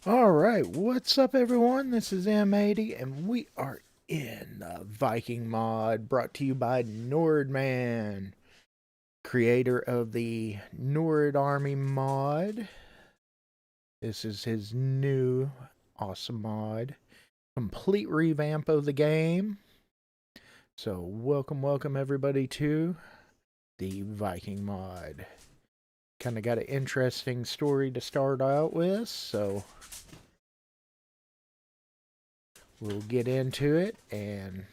Alright, what's up everyone? This is M80 and we are in the Viking Mod brought to you by NORDMANN, creator of the Nord Army mod. This is his new awesome mod. Complete revamp of the game. So welcome everybody to the Viking Mod. Kind of got an interesting story to start out with, so we'll get into it. And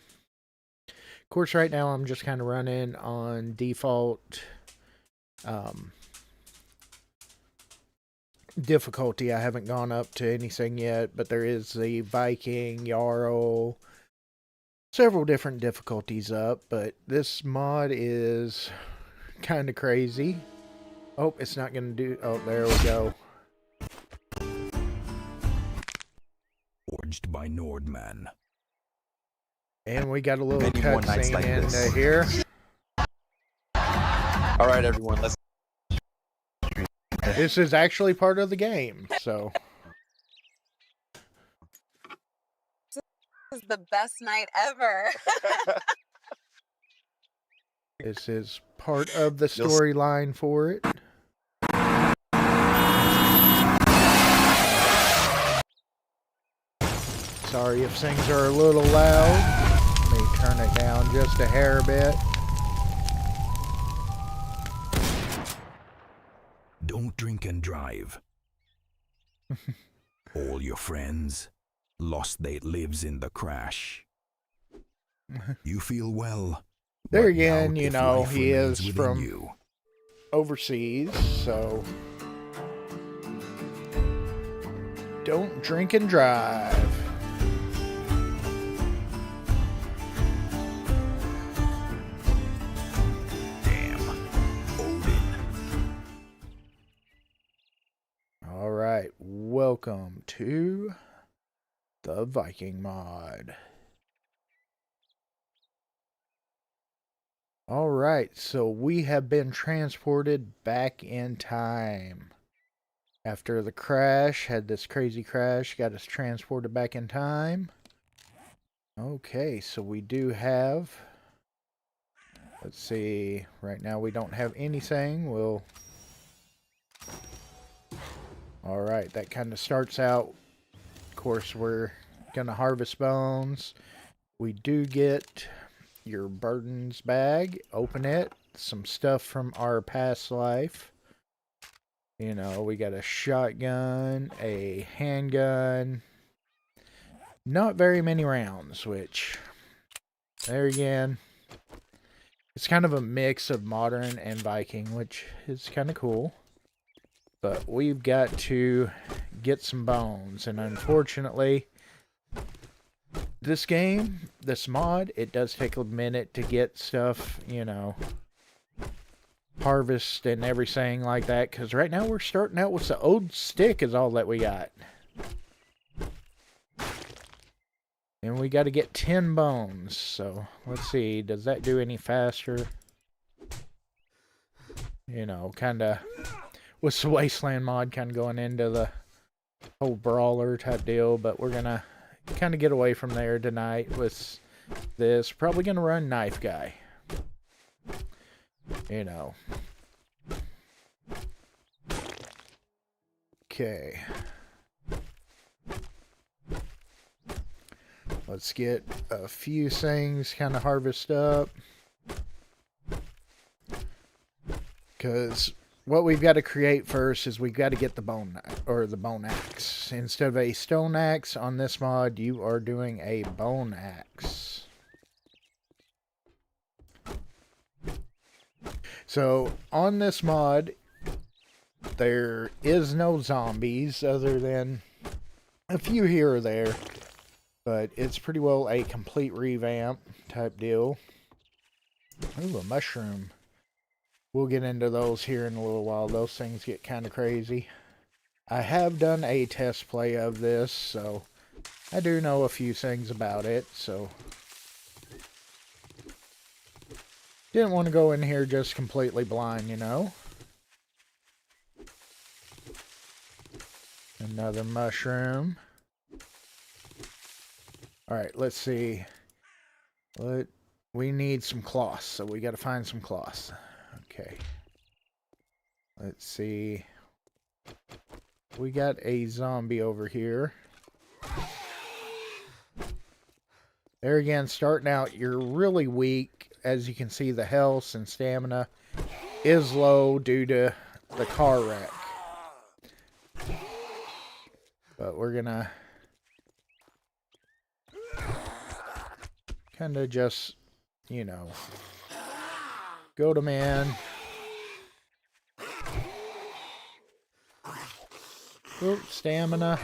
of course right now I'm just kind of running on default difficulty. I haven't gone up to anything yet, but there is the Viking, Jarl, several different difficulties up, but this mod is kind of crazy. Oh, it's not going to do... Oh, there we go. Forged by NORDMANN. And we got a little cutscene like in here. Alright everyone, let's... This is actually part of the game, so... This is the best night ever. This is part of the storyline for it. Sorry if things are a little loud. Let me turn it down just a hair bit. Don't drink and drive. All your friends lost their lives in the crash. You feel well. There again, you know, he is from overseas, so don't drink and drive. Alright, welcome to the Viking Mod. Alright, so we have been transported back in time. After the crash, had this crazy crash, got us transported back in time. Okay, so we do have... Let's see, right now we don't have anything. We'll... Alright, that kind of starts out. Of course, we're going to harvest bones. We do get your burdens bag. Open it. Some stuff from our past life. You know, we got a shotgun, a handgun. Not very many rounds, which, there again, it's kind of a mix of modern and Viking, which is kind of cool. But we've got to get some bones, and unfortunately, this game, this mod, it does take a minute to get stuff, you know, harvest and everything like that, because right now we're starting out with the old stick is all that we got. And we got to get 10 bones, so let's see, does that do any faster? You know, kind of... with the Wasteland mod kind of going into the whole brawler type deal, but we're gonna kind of get away from there tonight with this. Probably gonna run Knife Guy. You know. Okay. Let's get a few things kind of harvest up. Because what we've got to create first is we've got to get the bone axe. Instead of a stone axe on this mod, you are doing a bone axe. So on this mod, there is no zombies other than a few here or there, but it's pretty well a complete revamp type deal. Ooh, a mushroom. We'll get into those here in a little while. Those things get kind of crazy. I have done a test play of this, so I do know a few things about it, so didn't want to go in here just completely blind, you know. Another mushroom. Alright, let's see. We need some cloths, so we gotta find some cloths. Okay. Let's see. We got a zombie over here. There again, starting out, you're really weak. As you can see, the health and stamina is low due to the car wreck. But we're gonna kind of just, you know, go to man. Oh, stamina.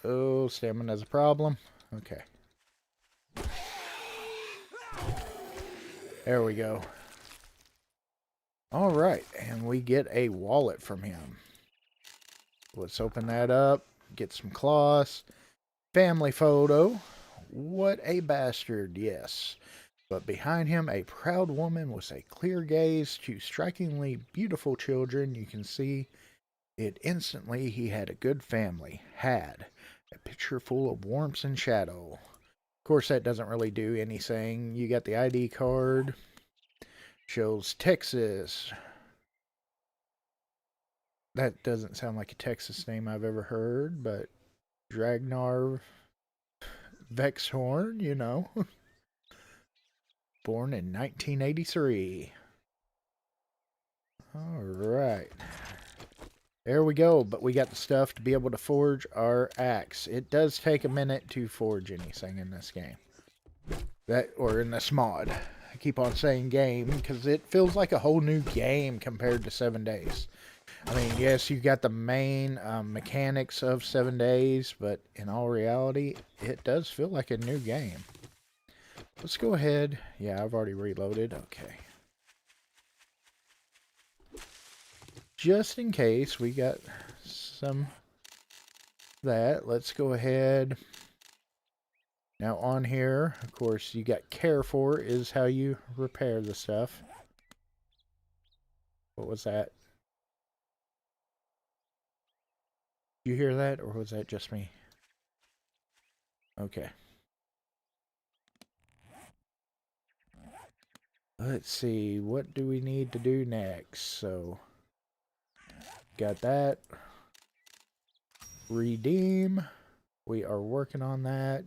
Oh, stamina's a problem. Okay. There we go. Alright, and we get a wallet from him. Let's open that up. Get some cloths. Family photo. What a bastard, yes. But behind him, a proud woman with a clear gaze, two strikingly beautiful children. You can see it instantly. He had a good family. Had. A picture full of warmth and shadow. Of course, that doesn't really do anything. You got the ID card. Shows Texas. That doesn't sound like a Texas name I've ever heard, but Dragnar Vexhorn, you know. Born in 1983. Alright. There we go, but we got the stuff to be able to forge our axe. It does take a minute to forge anything in this game. Or in this mod. I keep on saying game, because it feels like a whole new game compared to 7 days. I mean, yes, you got the main mechanics of 7 days, but in all reality, it does feel like a new game. Let's go ahead. Yeah, I've already reloaded. Okay. Just in case we got some of that, let's go ahead. Now on here, of course, you got care for is how you repair the stuff. What was that? You hear that, or was that just me? Okay. Let's see, what do we need to do next? So, got that. Redeem. We are working on that.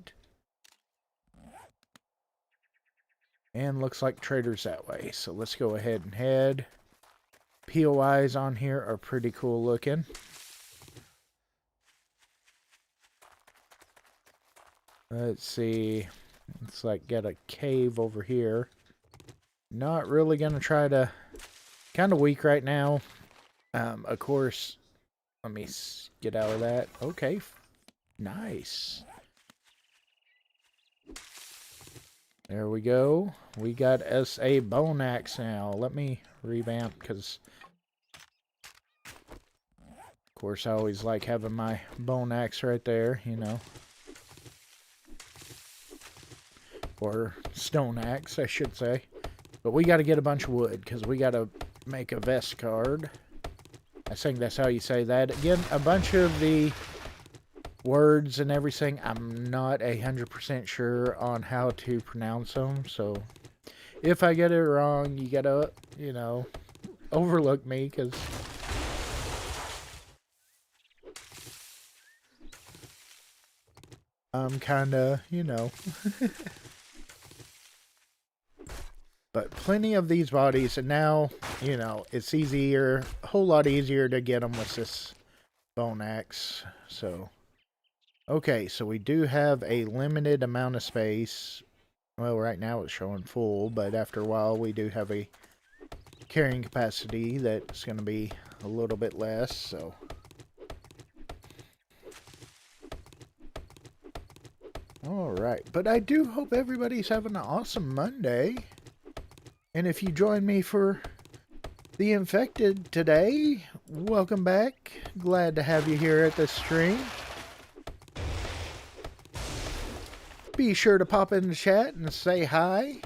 And looks like traders that way. So let's go ahead and head. POIs on here are pretty cool looking. Let's see. It's like got a cave over here. Not really going to try to... Kind of weak right now. Of course, let me get out of that. Okay. Nice. There we go. We got us a bone axe now. Let me revamp because, of course, I always like having my bone axe right there, you know. Or stone axe, I should say. But we got to get a bunch of wood because we got to make a vest card. I think that's how you say that. Again, a bunch of the words and everything, I'm not 100% sure on how to pronounce them. So if I get it wrong, you gotta, you know, overlook me because I'm kind of, you know. But plenty of these bodies, and now, you know, it's easier, a whole lot easier to get them with this bone axe. So, okay, so we do have a limited amount of space. Well, right now it's showing full, but after a while we do have a carrying capacity that's going to be a little bit less, so. Alright, but I do hope everybody's having an awesome Monday. And if you join me for The Infected today, welcome back. Glad to have you here at the stream. Be sure to pop in the chat and say hi.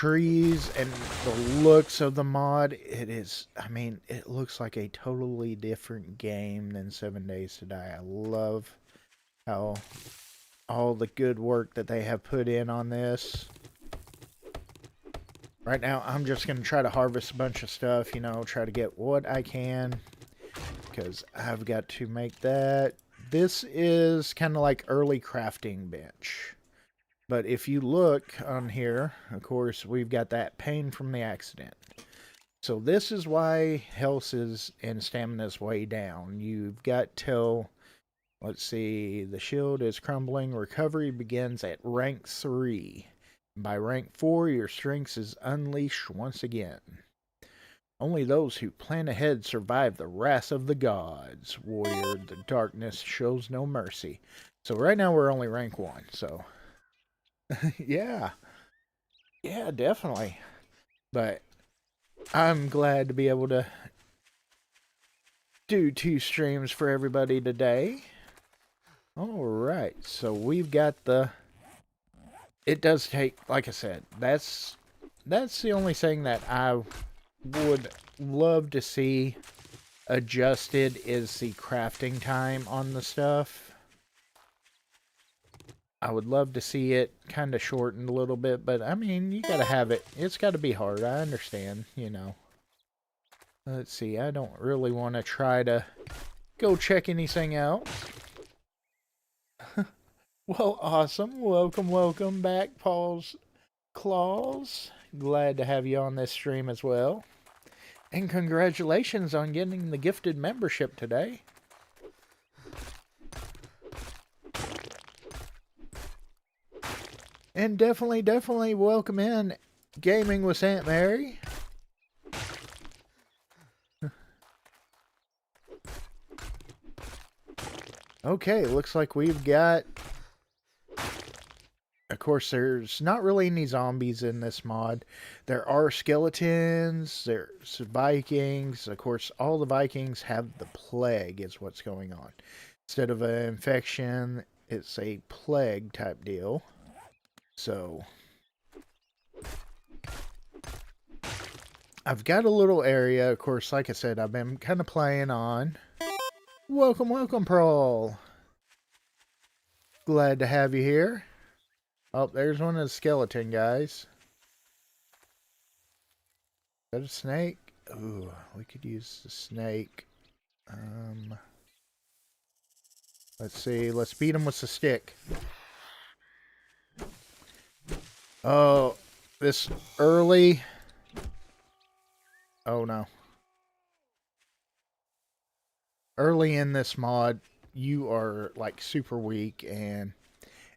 trees and the looks of the mod, I mean, it looks like a totally different game than 7 Days to Die. I love how all the good work that they have put in on this. Right now, I'm just going to try to harvest a bunch of stuff, you know, try to get what I can, because I've got to make that. This is kind of like early crafting bench. But if you look on here, of course, we've got that pain from the accident. So this is why health is and stamina is way down. You've got till, let's see, the shield is crumbling. Recovery begins at rank 3. By rank 4, your strength is unleashed once again. Only those who plan ahead survive the wrath of the gods. Warrior, the darkness shows no mercy. So right now we're only rank 1, so... yeah. Yeah, definitely. But I'm glad to be able to do 2 streams for everybody today. Alright, so we've got the... It does take, like I said, that's the only thing that I would love to see adjusted is the crafting time on the stuff. I would love to see it kind of shortened a little bit, but I mean, you gotta have it. It's gotta be hard, I understand, you know. Let's see, I don't really want to try to go check anything out. Well, awesome. Welcome back, Paul's Claws. Glad to have you on this stream as well. And congratulations on getting the gifted membership today. And definitely welcome in Gaming with Aunt Mary. Okay, looks like we've got... Of course, there's not really any zombies in this mod. There are skeletons, there's Vikings. Of course, all the Vikings have the plague is what's going on. Instead of an infection, it's a plague type deal. So, I've got a little area. Of course, like I said, I've been kind of playing on. Welcome, Pearl. Glad to have you here. Oh, there's one of the skeleton guys. Is that a snake? Ooh, we could use the snake. Let's see. Let's beat him with the stick. Oh, this early... Oh, no. Early in this mod, you are, like, super weak, and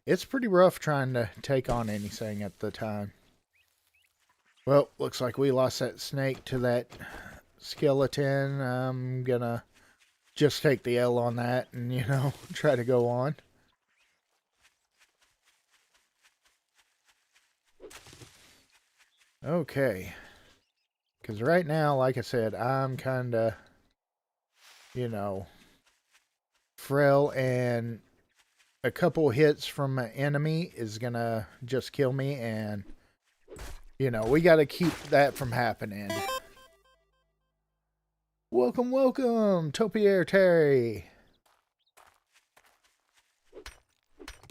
it's pretty rough trying to take on anything at the time. Well, looks like we lost that snake to that skeleton. I'm gonna just take the L on that and, you know, try to go on. Okay. Because right now, like I said, I'm kind of, you know, frail, and a couple hits from an enemy is gonna just kill me, and, you know, we got to keep that from happening. Welcome, Topiaire Terry.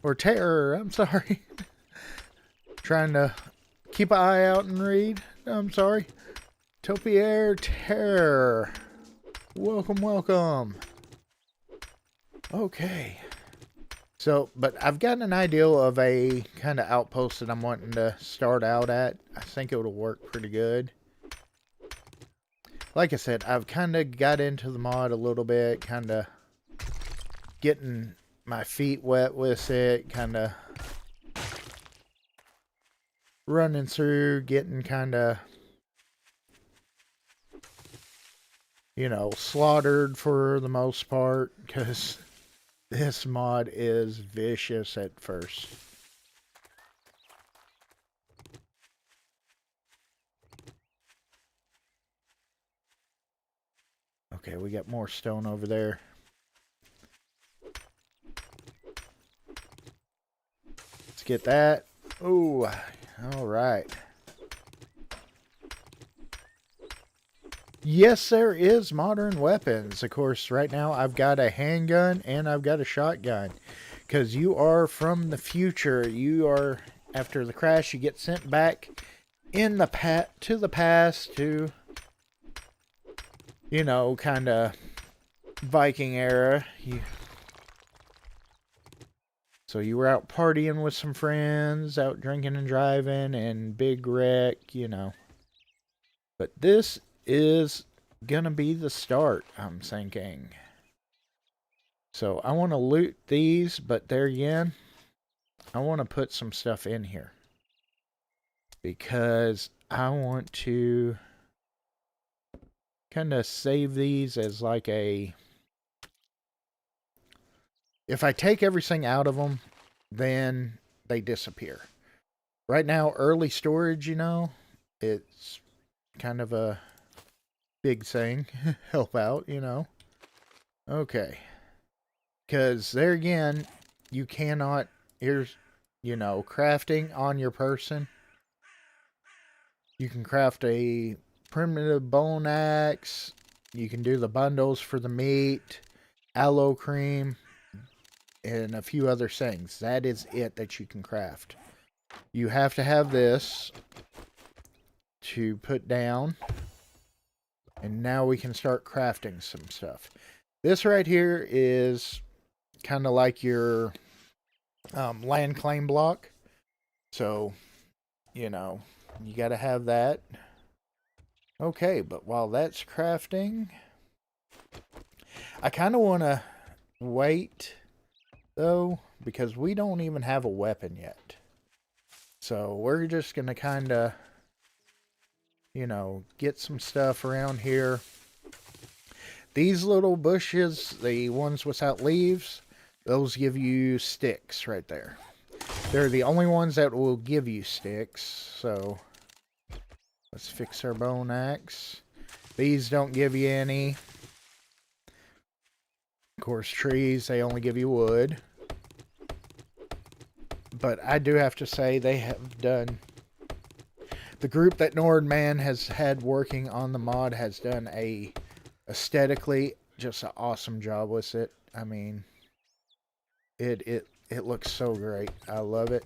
Or Terror, I'm sorry. Trying to keep an eye out and read. I'm sorry. Topiaire Terror. Welcome. Okay. So, but I've gotten an idea of a kind of outpost that I'm wanting to start out at. I think it will work pretty good. Like I said, I've kind of got into the mod a little bit, kind of getting my feet wet with it, kind of running through, getting kind of, you know, slaughtered for the most part, because this mod is vicious at first. Okay, we got more stone over there. Let's get that. Ooh, all right. Yes, there is modern weapons. Of course, right now I've got a handgun and I've got a shotgun. Because you are from the future. You are, after the crash, you get sent back in the to the past to, you know, kind of Viking era. So you were out partying with some friends, out drinking and driving, and big wreck, you know. But this is gonna be the start, I'm thinking. So I want to loot these, but there again, I want to put some stuff in here. Because I want to kind of save these as like a... If I take everything out of them, then they disappear. Right now, early storage, you know, it's kind of a big thing. Help out, you know. Okay. Because there again, you cannot... Here's, you know, crafting on your person. You can craft a primitive bone axe. You can do the bundles for the meat, aloe cream, and a few other things. That is it that you can craft. You have to have this to put down. And now we can start crafting some stuff. This right here is kind of like your land claim block. So, you know, you got to have that. Okay, but while that's crafting, I kind of want to wait, though, because we don't even have a weapon yet. So we're just going to kind of, you know, get some stuff around here. These little bushes, the ones without leaves, those give you sticks right there. They're the only ones that will give you sticks, so let's fix our bone axe. These don't give you any. Of course, trees, they only give you wood. But I do have to say, they have done... The group that NORDMANN has had working on the mod has done a aesthetically just an awesome job with it. I mean, it looks so great. I love it.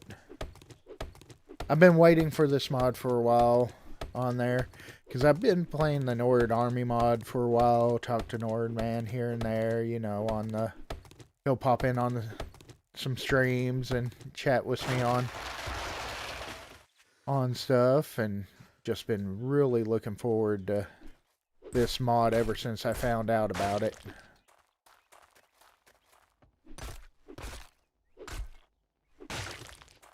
I've been waiting for this mod for a while on there, because I've been playing the Nord Army mod for a while. Talk to NORDMANN here and there, you know, on the... He'll pop in on some streams and chat with me on stuff, and just been really looking forward to this mod ever since I found out about it.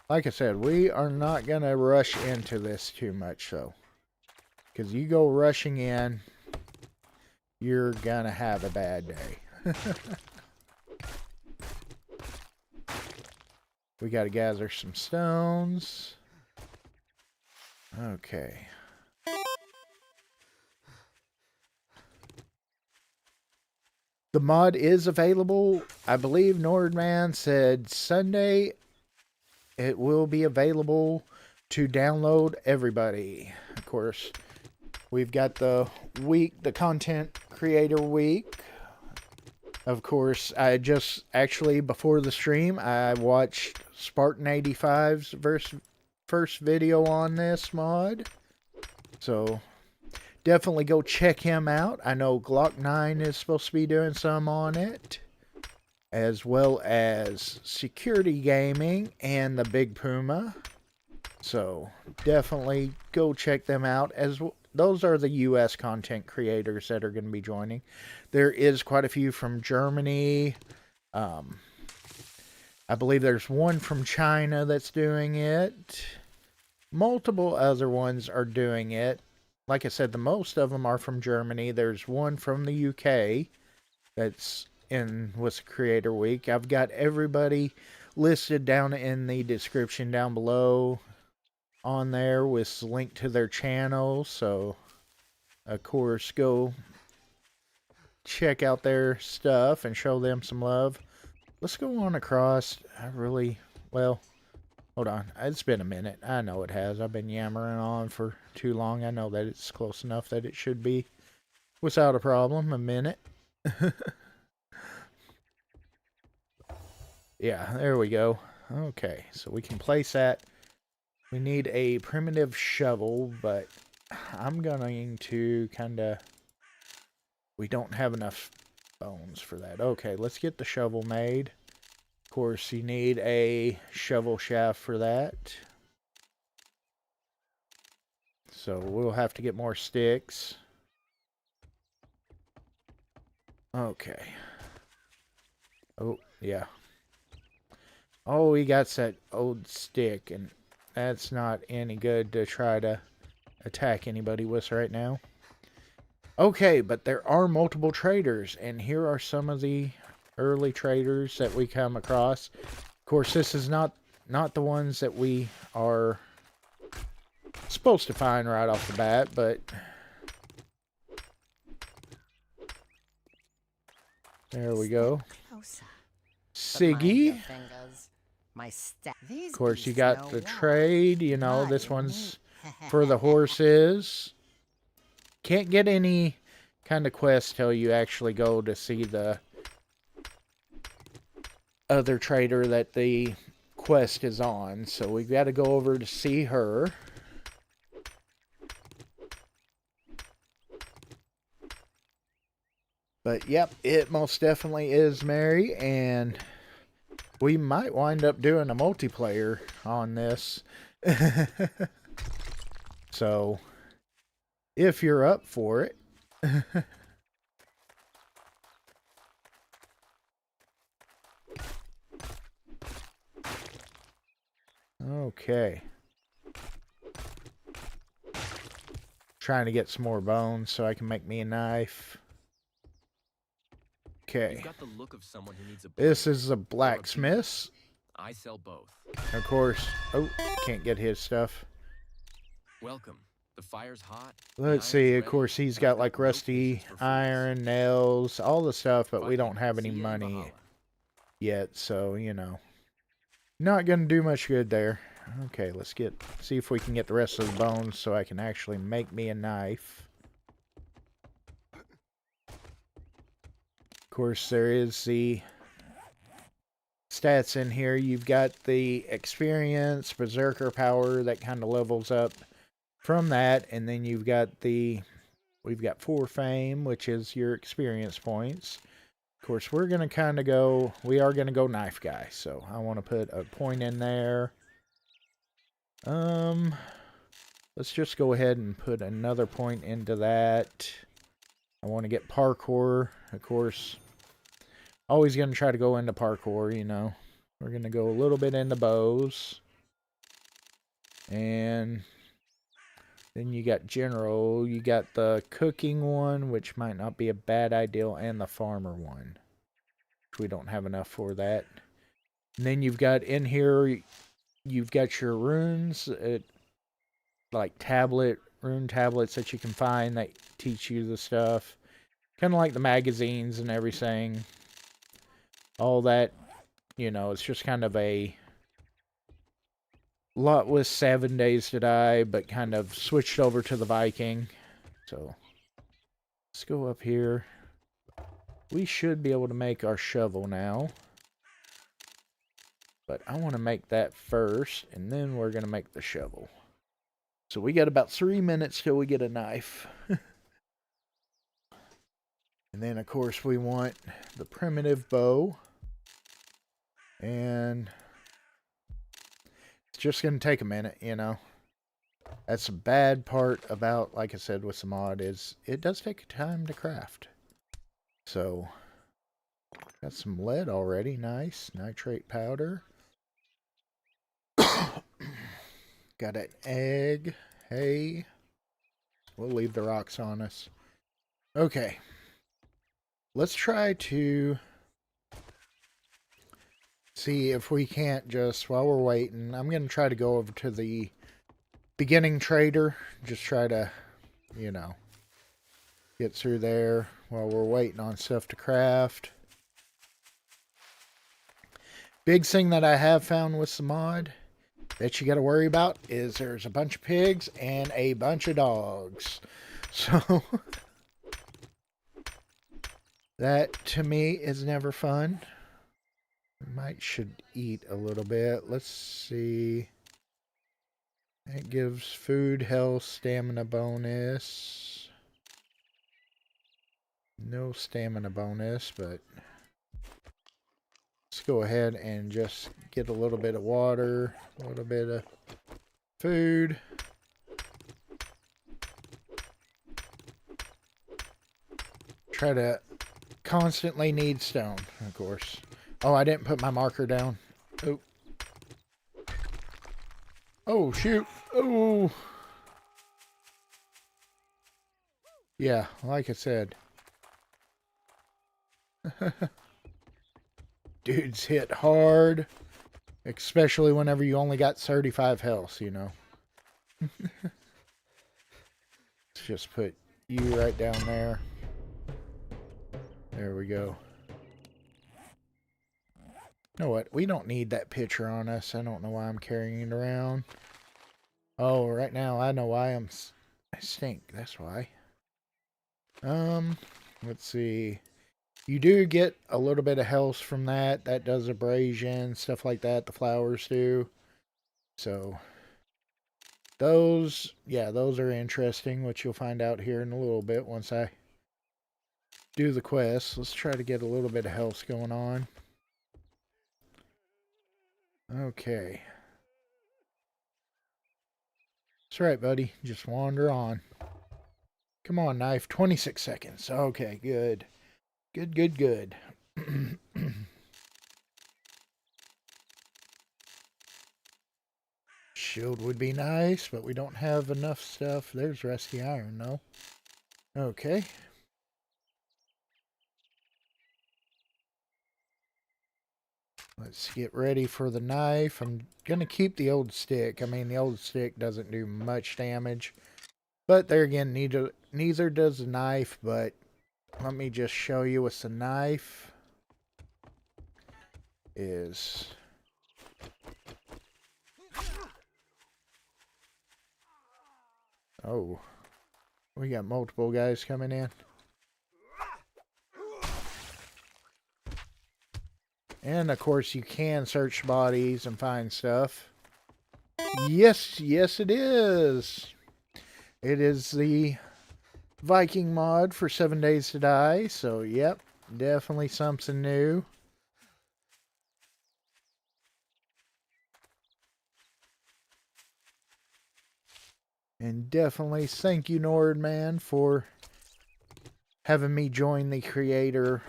Like I said, we are not going to rush into this too much, though. Because you go rushing in, you're going to have a bad day. We got to gather some stones. Okay. The mod is available. I believe NORDMANN said Sunday it will be available to download everybody. Of course, we've got the week, the content creator week. Of course, I just actually before the stream, I watched Spartan 85's first video on this mod. So definitely go check him out. I know Glock 9 is supposed to be doing some on it, as well as Security Gaming and the Big Puma. So definitely go check them out. As those are the US content creators that are going to be joining. There is quite a few from Germany. I believe there's one from China that's doing it. Multiple other ones are doing it. Like I said, the most of them are from Germany. There's one from the UK that's in with Creator Week. I've got everybody listed down in the description down below on there with link to their channel. So, of course, go check out their stuff and show them some love. Let's go on across. Well, hold on. It's been a minute. I know it has. I've been yammering on for too long. I know that it's close enough that it should be. without a problem. A minute. Yeah, there we go. Okay, so we can place that. We need a primitive shovel, but I'm going to kind of... We don't have enough bones for that. Okay, let's get the shovel made. Of course, you need a shovel shaft for that. So we'll have to get more sticks. Okay. Oh, yeah. Oh, we got that old stick, and that's not any good to try to attack anybody with right now. Okay, but there are multiple traders, and here are some of the early traders that we come across. Of course, this is not the ones that we are supposed to find right off the bat, but there we go. Siggy. Of course, you got the trade, you know, this one's for the horses. Can't get any kind of quest till you actually go to see the other trader that the quest is on. So we've got to go over to see her. But yep, it most definitely is Mary, and we might wind up doing a multiplayer on this. So, if you're up for it. Okay. Trying to get some more bones so I can make me a knife. Okay. Got the look of someone who needs a This is a blacksmith. I sell both. Of course. Oh, can't get his stuff. Welcome. The fire's hot. Let's see. Of course, he's got like rusty iron, nails, all the stuff, but we don't have any money yet, so, you know. Not gonna do much good there. Okay, let's see if we can get the rest of the bones so I can actually make me a knife. Of course, there is the stats in here. You've got the experience, berserker power that kind of levels up from that, and then we've got 4 fame, which is your experience points. Of course, we are going to go knife guy, so I want to put a point in there. Let's just go ahead and put another point into that. I want to get parkour, of course. Always going to try to go into parkour, you know. We're going to go a little bit into bows. And then you got general. You got the cooking one, which might not be a bad idea, and the farmer one. Which we don't have enough for that. And then you've got in here, you've got your runes, like rune tablets that you can find that teach you the stuff. Kind of like the magazines and everything. All that, you know, it's just kind of a lot with 7 Days to Die, but kind of switched over to the Viking. So, let's go up here. We should be able to make our shovel now. But I want to make that first, and then we're going to make the shovel. So we got about 3 minutes till we get a knife. And then, of course, we want the primitive bow. And it's just going to take a minute, you know. That's a bad part about, like I said, with the mod, is it does take time to craft. So, got some lead already. Nice. Nitrate powder. Got an egg. Hay. We'll leave the rocks on us. Okay. Let's try to see if we can't just, while we're waiting, I'm going to try to go over to the beginning trader. Just try to, you know, get through there while we're waiting on stuff to craft. Big thing that I have found with the mod that you got to worry about is there's a bunch of pigs and a bunch of dogs. So That to me is never fun. Should eat a little bit. Let's see. It gives food, health, stamina bonus. No stamina bonus, but let's go ahead and just get a little bit of water, a little bit of food. Try to constantly need stone, of course. Oh, I didn't put my marker down. Oh. Oh, shoot. Oh. Yeah, like I said. Dudes hit hard. Especially whenever you only got 35 health, you know. Let's just put you right down there. There we go. You know what? We don't need that picture on us. I don't know why I'm carrying it around. Oh, right now I know why I stink. That's why. Let's see. You do get a little bit of health from that. That does abrasion, stuff like that. The flowers do. So, those are interesting, which you'll find out here in a little bit once I do the quest. Let's try to get a little bit of health going on. Okay. That's right, buddy. Just wander on. Come on, knife. 26 seconds. Okay, good. Good, good, good. Shield would be nice, but we don't have enough stuff. There's rusty iron, though. Okay. Let's get ready for the knife. I'm going to keep the old stick. I mean, the old stick doesn't do much damage. But there again, neither does the knife. But let me just show you what's the knife is. Oh. We got multiple guys coming in. And, of course, you can search bodies and find stuff. Yes, yes it is. It is the Viking mod for 7 Days to Die. So, yep, definitely something new. And definitely thank you, NORDMANN, for having me join the creator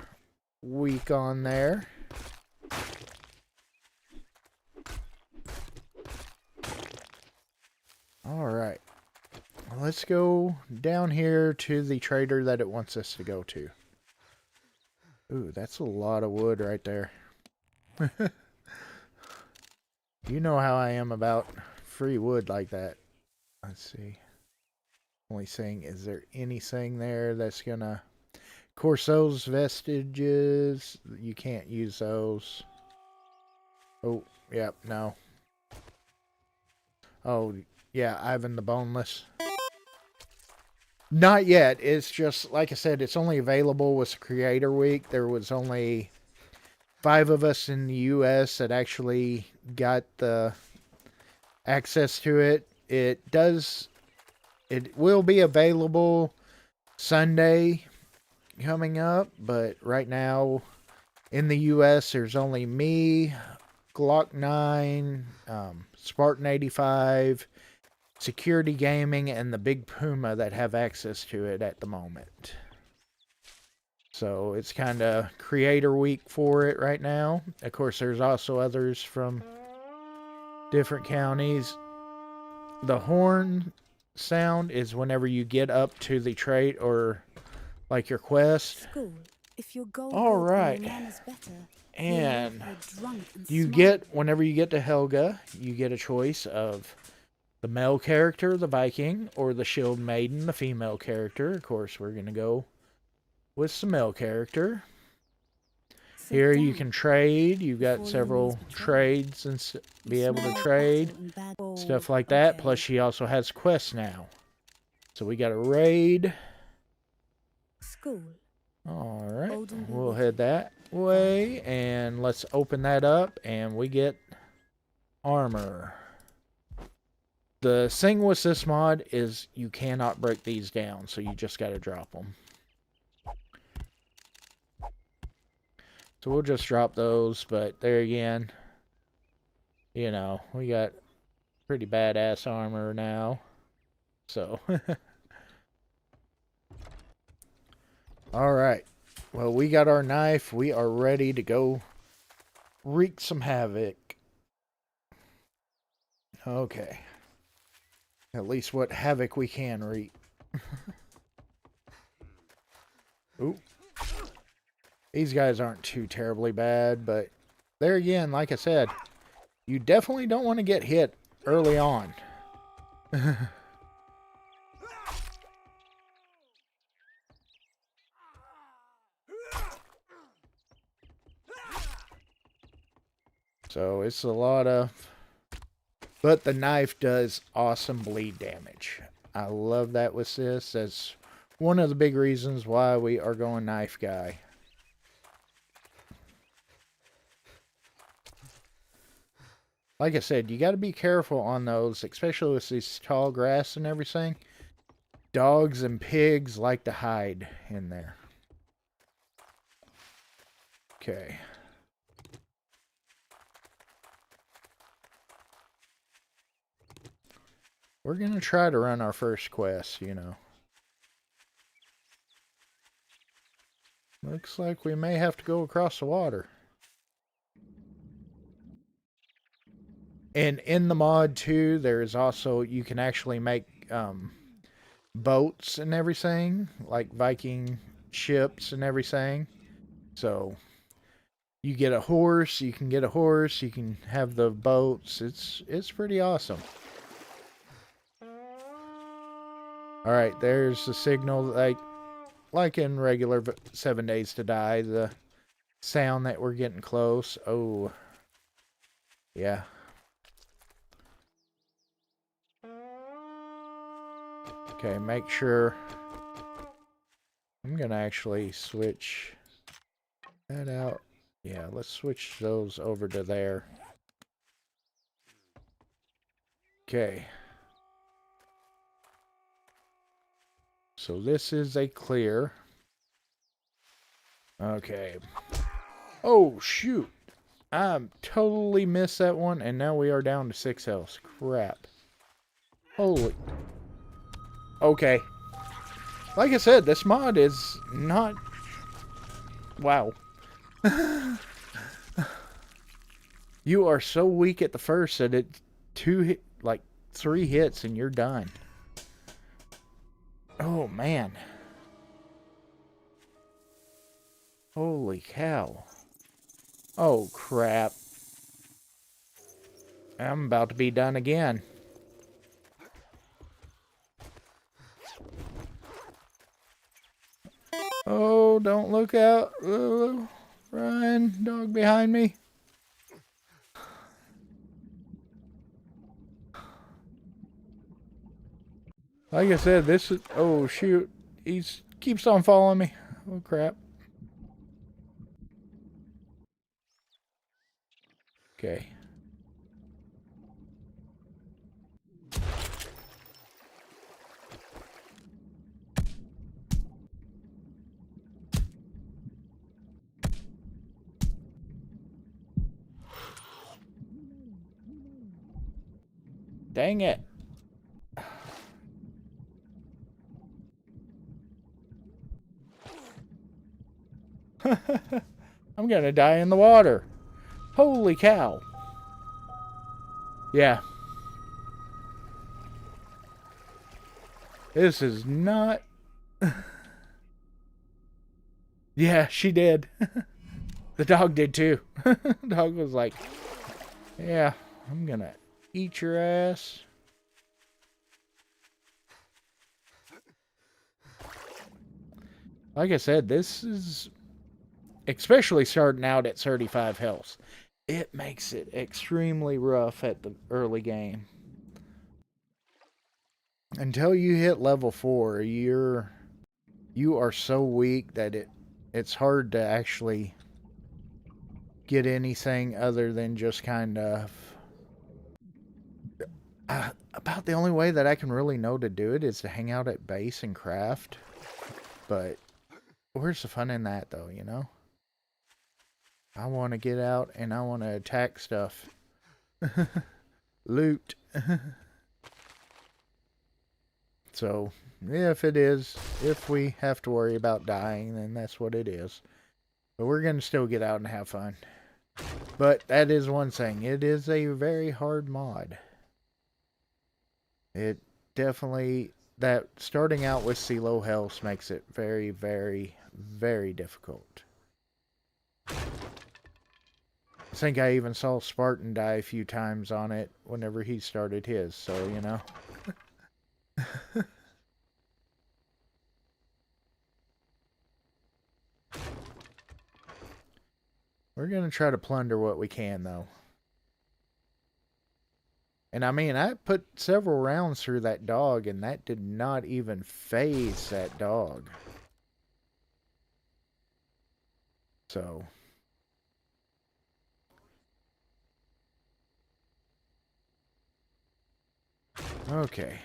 week on there. Alright. Let's go down here to the trader that it wants us to go to. Ooh, that's a lot of wood right there. You know how I am about free wood like that. Let's see. Only thing, is there anything there that's gonna... Of course, those vestiges, you can't use those. Oh, yep, no. Oh, yeah, Ivan the Boneless. Not yet. It's just, like I said, it's only available with Creator Week. There was only 5 of us in the U.S. that actually got the access to it. It will be available Sunday coming up, but right now in the U.S. there's only me, Glock 9, Spartan 85, Security Gaming, and the Big Puma that have access to it at the moment. So it's kind of creator week for it right now. Of course, there's also others from different counties. The horn sound is whenever you get up to the trait or like your quest. School. If your goal All right. is better, And drunk and you smart. get, whenever you get to Helga, you get a choice of the male character, the Viking, or the Shield Maiden, the female character. Of course, we're going to go with the male character. Sit Here you down can trade. You've got before your several knees betray. trades and be You able to smell trade. battle and bad- Oh, Stuff like that. okay. Plus, she also has quests now. So we got a raid. School. All right, Odin be we'll with head that way, and let's open that up, and we get armor. The thing with this mod is you cannot break these down, so you just got to drop them. So we'll just drop those, but there again, you know, we got pretty badass armor now. So, alright. Well, we got our knife. We are ready to go wreak some havoc. Okay. At least what havoc we can wreak. Ooh. These guys aren't too terribly bad, but there again, like I said, you definitely don't want to get hit early on. So it's a lot of... But the knife does awesome bleed damage. I love that with this. That's one of the big reasons why we are going knife guy. Like I said, you got to be careful on those, especially with these tall grass and everything. Dogs and pigs like to hide in there. Okay. We're going to try to run our first quest, you know. Looks like we may have to go across the water. And in the mod, too, there is also, you can actually make boats and everything, like Viking ships and everything. So, you get a horse, you can get a horse, you can have the boats. It's pretty awesome. Alright, there's the signal, like in regular 7 Days to Die, the sound that we're getting close. Oh, yeah. Okay, make sure. I'm gonna actually switch that out. Yeah, let's switch those over to there. Okay. So this is a clear. Okay. Oh, shoot. I totally missed that one, and now we are down to 6 health. Crap. Holy. Okay. Like I said, this mod is not... Wow. You are so weak at the first that it... 3 hits and you're done. Oh, man. Holy cow. Oh, crap. I'm about to be done again. Oh, don't look out. Run, dog behind me. Like I said, this is... Oh, shoot. He keeps on following me. Oh, crap. Okay. Dang it. I'm gonna die in the water. Holy cow. Yeah. This is not... Yeah, she did. The dog did too. The dog was like, yeah, I'm gonna eat your ass. Like I said, this is... Especially starting out at 35 health. It makes it extremely rough at the early game. Until you hit level 4, you are so weak that it's hard to actually get anything other than just kind of... about the only way that I can really know to do it is to hang out at base and craft. But where's the fun in that, though, you know? I want to get out and I want to attack stuff. Loot. So, if we have to worry about dying, then that's what it is. But we're going to still get out and have fun. But that is one thing. It is a very hard mod. It definitely... that starting out with low health makes it very, very, very difficult. I think I even saw Spartan die a few times on it whenever he started his, so, you know. We're going to try to plunder what we can, though. And I mean, I put several rounds through that dog, and that did not even phase that dog. So... okay.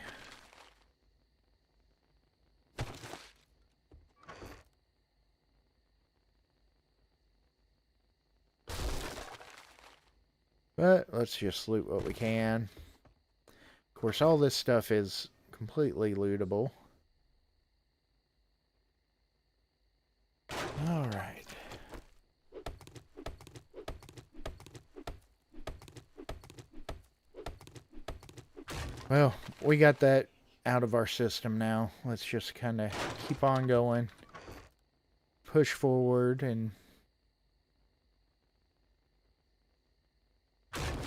But let's just loot what we can. Of course, all this stuff is completely lootable. Alright. Well, we got that out of our system now. Let's just kind of keep on going. Push forward and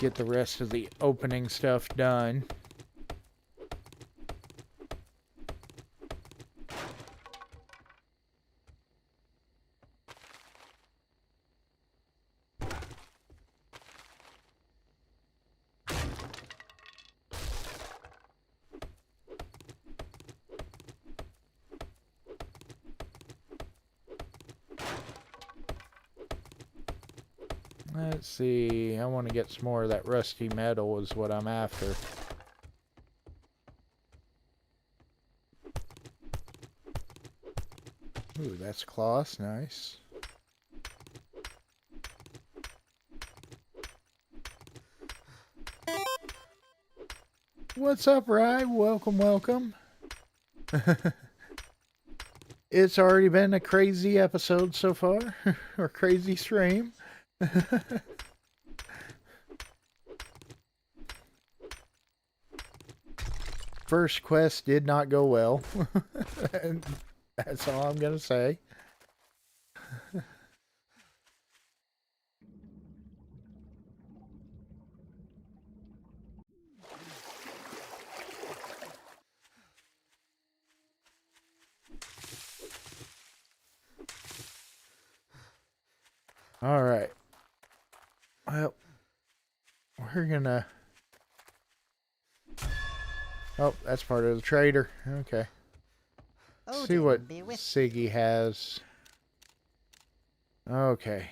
get the rest of the opening stuff done. Let's see, I want to get some more of that rusty metal is what I'm after. Ooh, that's cloth, nice. What's up, Rye? Welcome, welcome. It's already been a crazy episode so far, or crazy stream. First quest did not go well. And that's all I'm gonna say. All right. Well, we're gonna... oh, that's part of the trader. Okay. Let's see what Siggy has. Okay.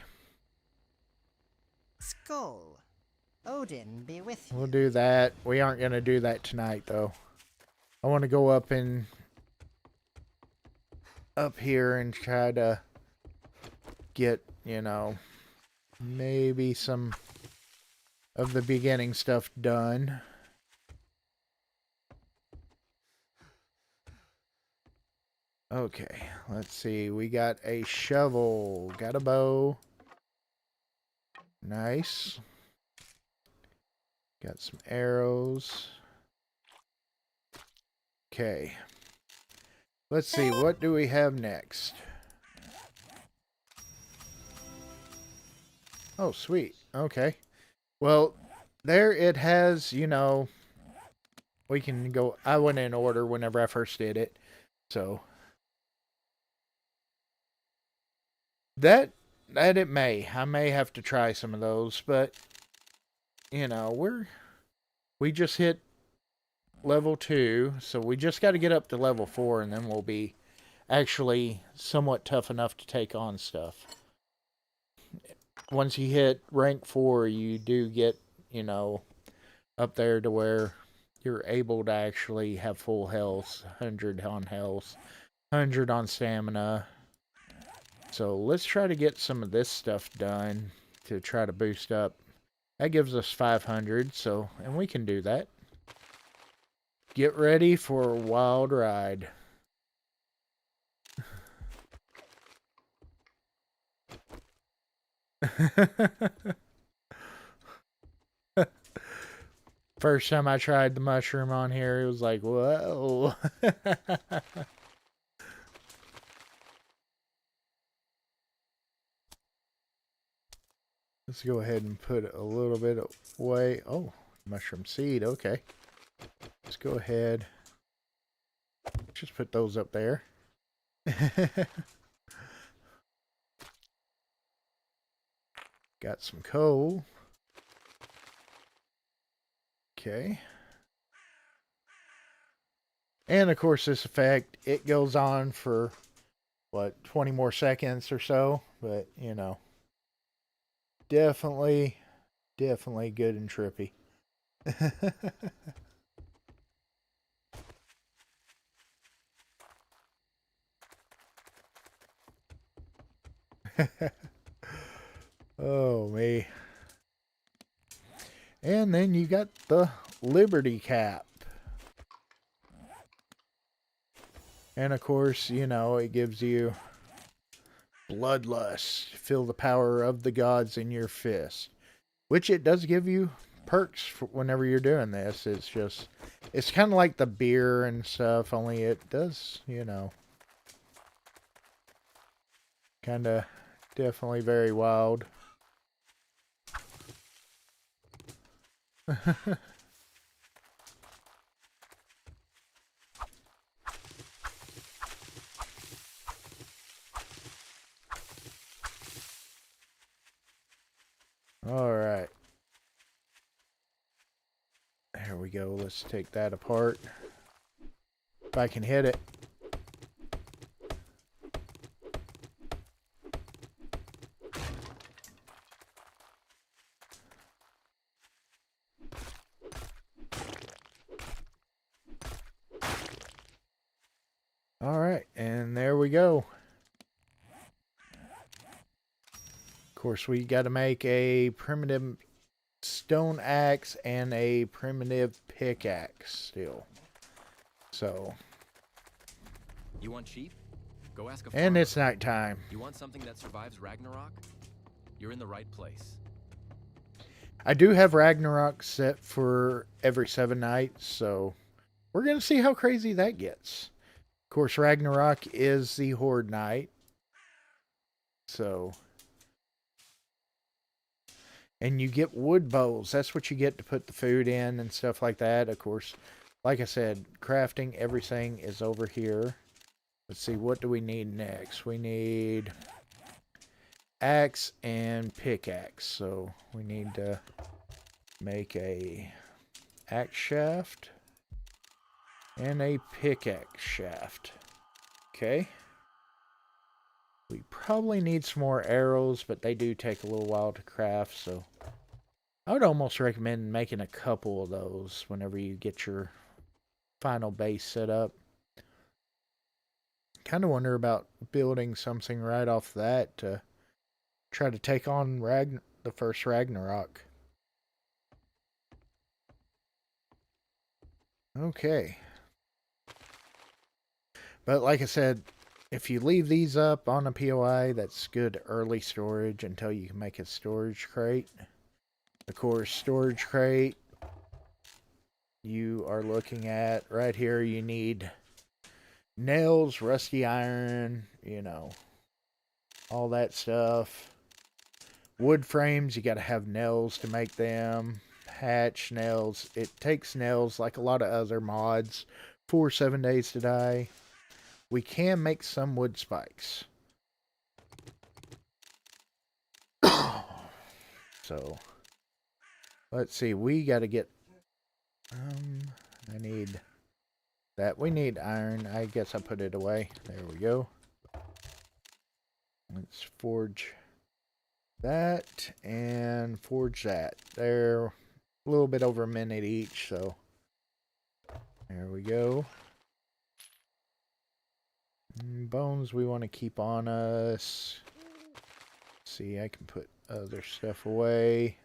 Skull. Odin be with you. We'll do that. We aren't gonna do that tonight, though. I want to go up here and try to get, you know, maybe some of the beginning stuff done. Okay, let's see. We got a shovel, got a bow. Nice. Got some arrows. Okay. Let's see, what do we have next? Oh, sweet. Okay. Well, there it has, you know, we can go... I went in order whenever I first did it. So... That it may. I may have to try some of those, but... You know, we just hit level 2, so we just got to get up to level 4, and then we'll be actually somewhat tough enough to take on stuff. Once you hit rank 4, you do get, you know, up there to where you're able to actually have full health, 100 on health, 100 on stamina. So let's try to get some of this stuff done to try to boost up. That gives us 500, so, and we can do that. Get ready for a wild ride. First time I tried the mushroom on here, it was like, whoa. Let's go ahead and put a little bit away. Oh, mushroom seed, okay. Let's go ahead. Just put those up there. Got some coal. Okay. And of course this effect, it goes on for, what, 20 more seconds or so. But, you know, definitely good and trippy. Oh, me. And then you got the Liberty Cap. And of course, you know, it gives you bloodlust. Feel the power of the gods in your fist. Which it does give you perks for whenever you're doing this. It's just, it's kind of like the beer and stuff, only it does, you know, kind of definitely very wild. All right. There we go. Let's take that apart. If I can hit it. All right, and there we go. Of course, we got to make a primitive stone axe and a primitive pickaxe still. So, You want cheap? Go ask a and farmer. it's nighttime. You want something that survives Ragnarok? You're in the right place. I do have Ragnarok set for every 7 nights, so we're going to see how crazy that gets. Of course, Ragnarok is the Horde night. So, and you get wood bowls. That's what you get to put the food in and stuff like that. Of course, like I said, crafting everything is over here. Let's see, what do we need next? We need axe and pickaxe. So we need to make a axe shaft and a pickaxe shaft. Okay. We probably need some more arrows, but they do take a little while to craft, so I would almost recommend making a couple of those whenever you get your final base set up. Kind of wonder about building something right off that to try to take on the first Ragnarok. Okay. But like I said, if you leave these up on a POI, that's good early storage until you can make a storage crate. Of course, storage crate, you are looking at right here, you need nails, rusty iron, you know, all that stuff. Wood frames, you got to have nails to make them. Hatch nails. It takes nails, like a lot of other mods, 7 days to die. We can make some wood spikes. So, let's see. We got to get... I need that. We need iron. I guess I put it away. There we go. Let's forge that and forge that. They're a little bit over a minute each, so there we go. Bones we want to keep on us. See, I can put other stuff away.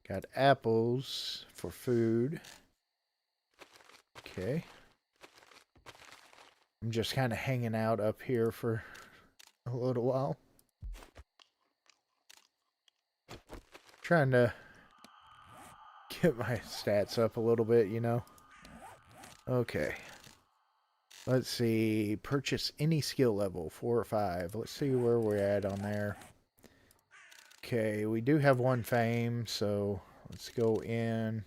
Got apples for food. Okay. I'm just kind of hanging out up here for a little while. Trying to get my stats up a little bit, you know. Okay. Let's see. Purchase any skill level, 4 or 5. Let's see where we're at on there. Okay, we do have 1 fame, so let's go in.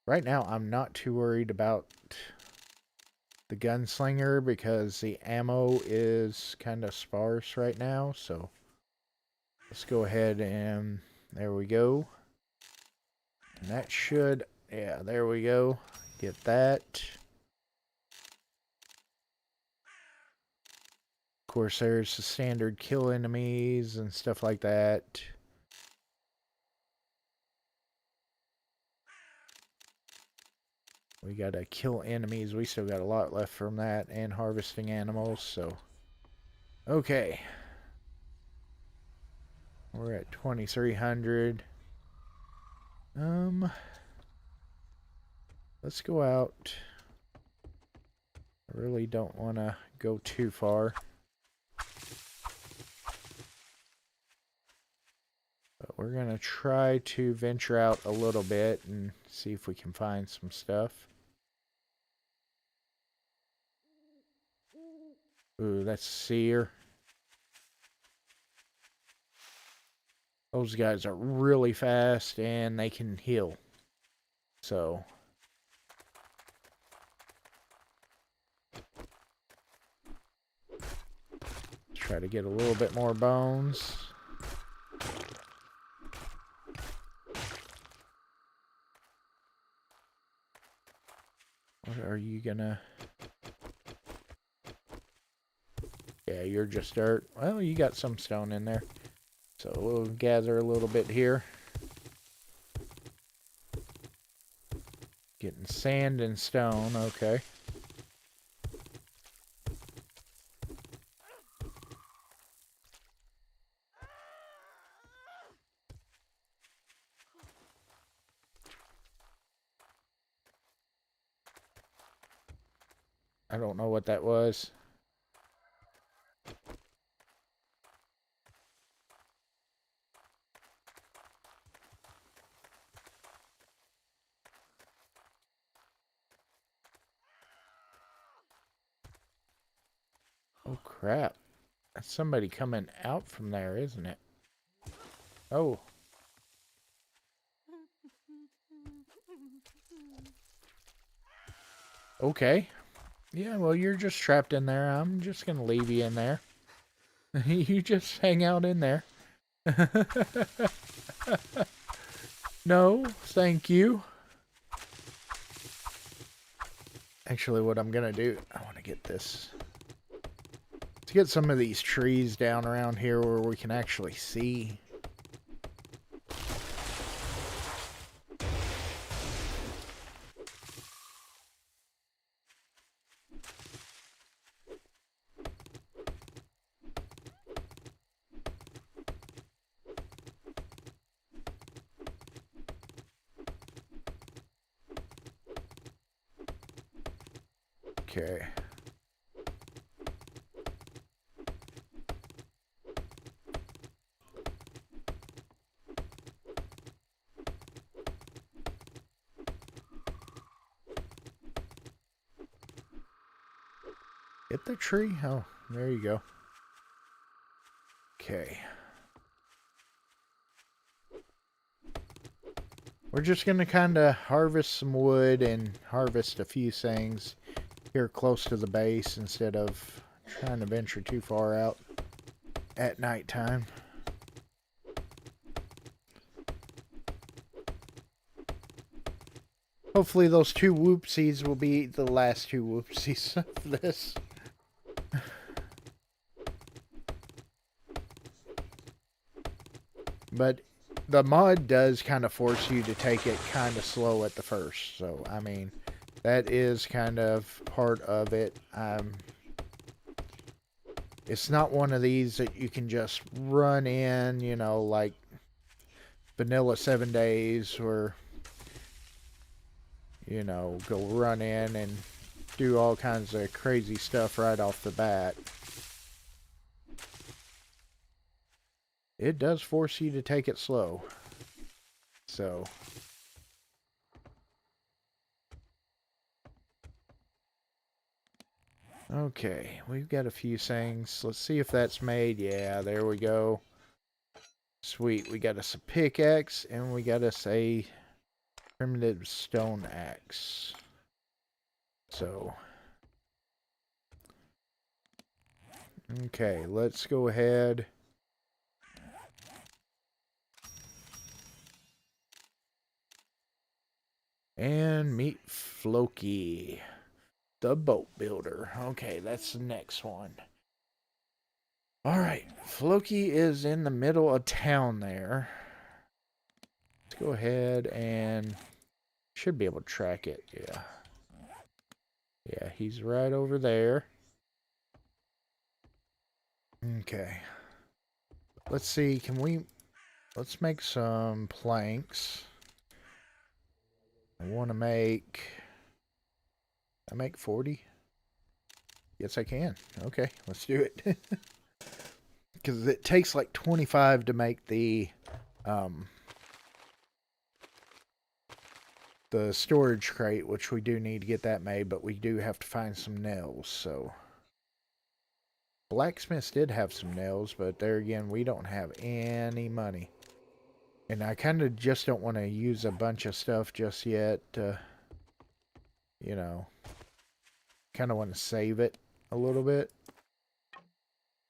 Right now, I'm not too worried about the gunslinger because the ammo is kind of sparse right now, so let's go ahead and there we go. And that should, yeah, there we go. Get that. Of course, there's the standard kill enemies and stuff like that. We gotta kill enemies. We still got a lot left from that, and harvesting animals, so. Okay. We're at 2,300. Let's go out. I really don't want to go too far. But we're going to try to venture out a little bit and see if we can find some stuff. Ooh, that's seer. Those guys are really fast and they can heal. So try to get a little bit more bones. What are you gonna... Yeah, you're just dirt. Well, you got some stone in there. So we'll gather a little bit here. Getting sand and stone, okay. I don't know what that was. Oh crap. That's somebody coming out from there, isn't it? Oh. Okay. Yeah, well, you're just trapped in there. I'm just gonna leave you in there. You just hang out in there. No, thank you. Actually, what I'm gonna do, I want to get this. Let's get some of these trees down around here where we can actually see. Okay. Hit the tree? Oh, there you go. Okay. We're just going to kind of harvest some wood and harvest a few things here close to the base instead of trying to venture too far out at nighttime. Hopefully those 2 whoopsies will be the last 2 whoopsies of this. But the mod does kind of force you to take it kind of slow at the first. So, I mean, that is kind of part of it. It's not one of these that you can just run in, you know, like vanilla 7 days, or, you know, go run in and do all kinds of crazy stuff right off the bat. It does force you to take it slow. So, okay, we've got a few things. Let's see if that's made. Yeah, there we go. Sweet, we got us a pickaxe, and we got us a primitive stone axe. So, okay, let's go ahead. And meet Floki, the boat builder. Okay, that's the next one. Alright, Floki is in the middle of town there. Let's go ahead and should be able to track it. Yeah. Yeah, he's right over there. Okay. Let's see, let's make some planks. I want to make 40? Yes, I can. Okay, let's do it. Because it takes like 25 to make the storage crate, which we do need to get that made, but we do have to find some nails, so. Blacksmiths did have some nails, but there again, we don't have any money. And I kind of just don't want to use a bunch of stuff just yet. You know, kind of want to save it a little bit.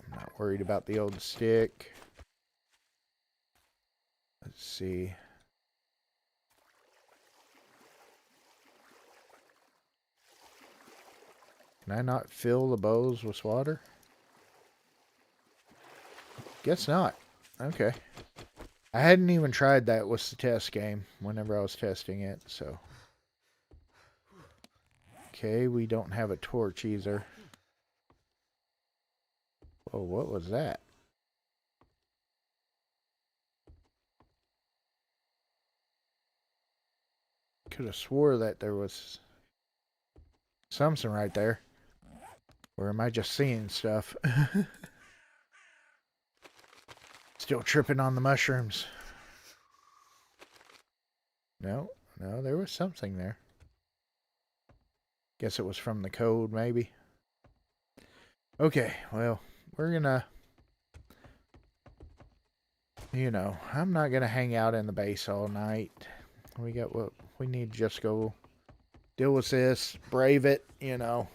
I'm not worried about the old stick. Let's see. Can I not fill the bows with water? Guess not. Okay. I hadn't even tried that with the test game whenever I was testing it, so. Okay, we don't have a torch either. Oh, what was that? Could have swore that there was something right there. Or am I just seeing stuff? Still tripping on the mushrooms. No, there was something there. Guess it was from the code, maybe. Okay, well, we're gonna... You know, I'm not gonna hang out in the base all night. We got what we need to just go deal with this, brave it, you know.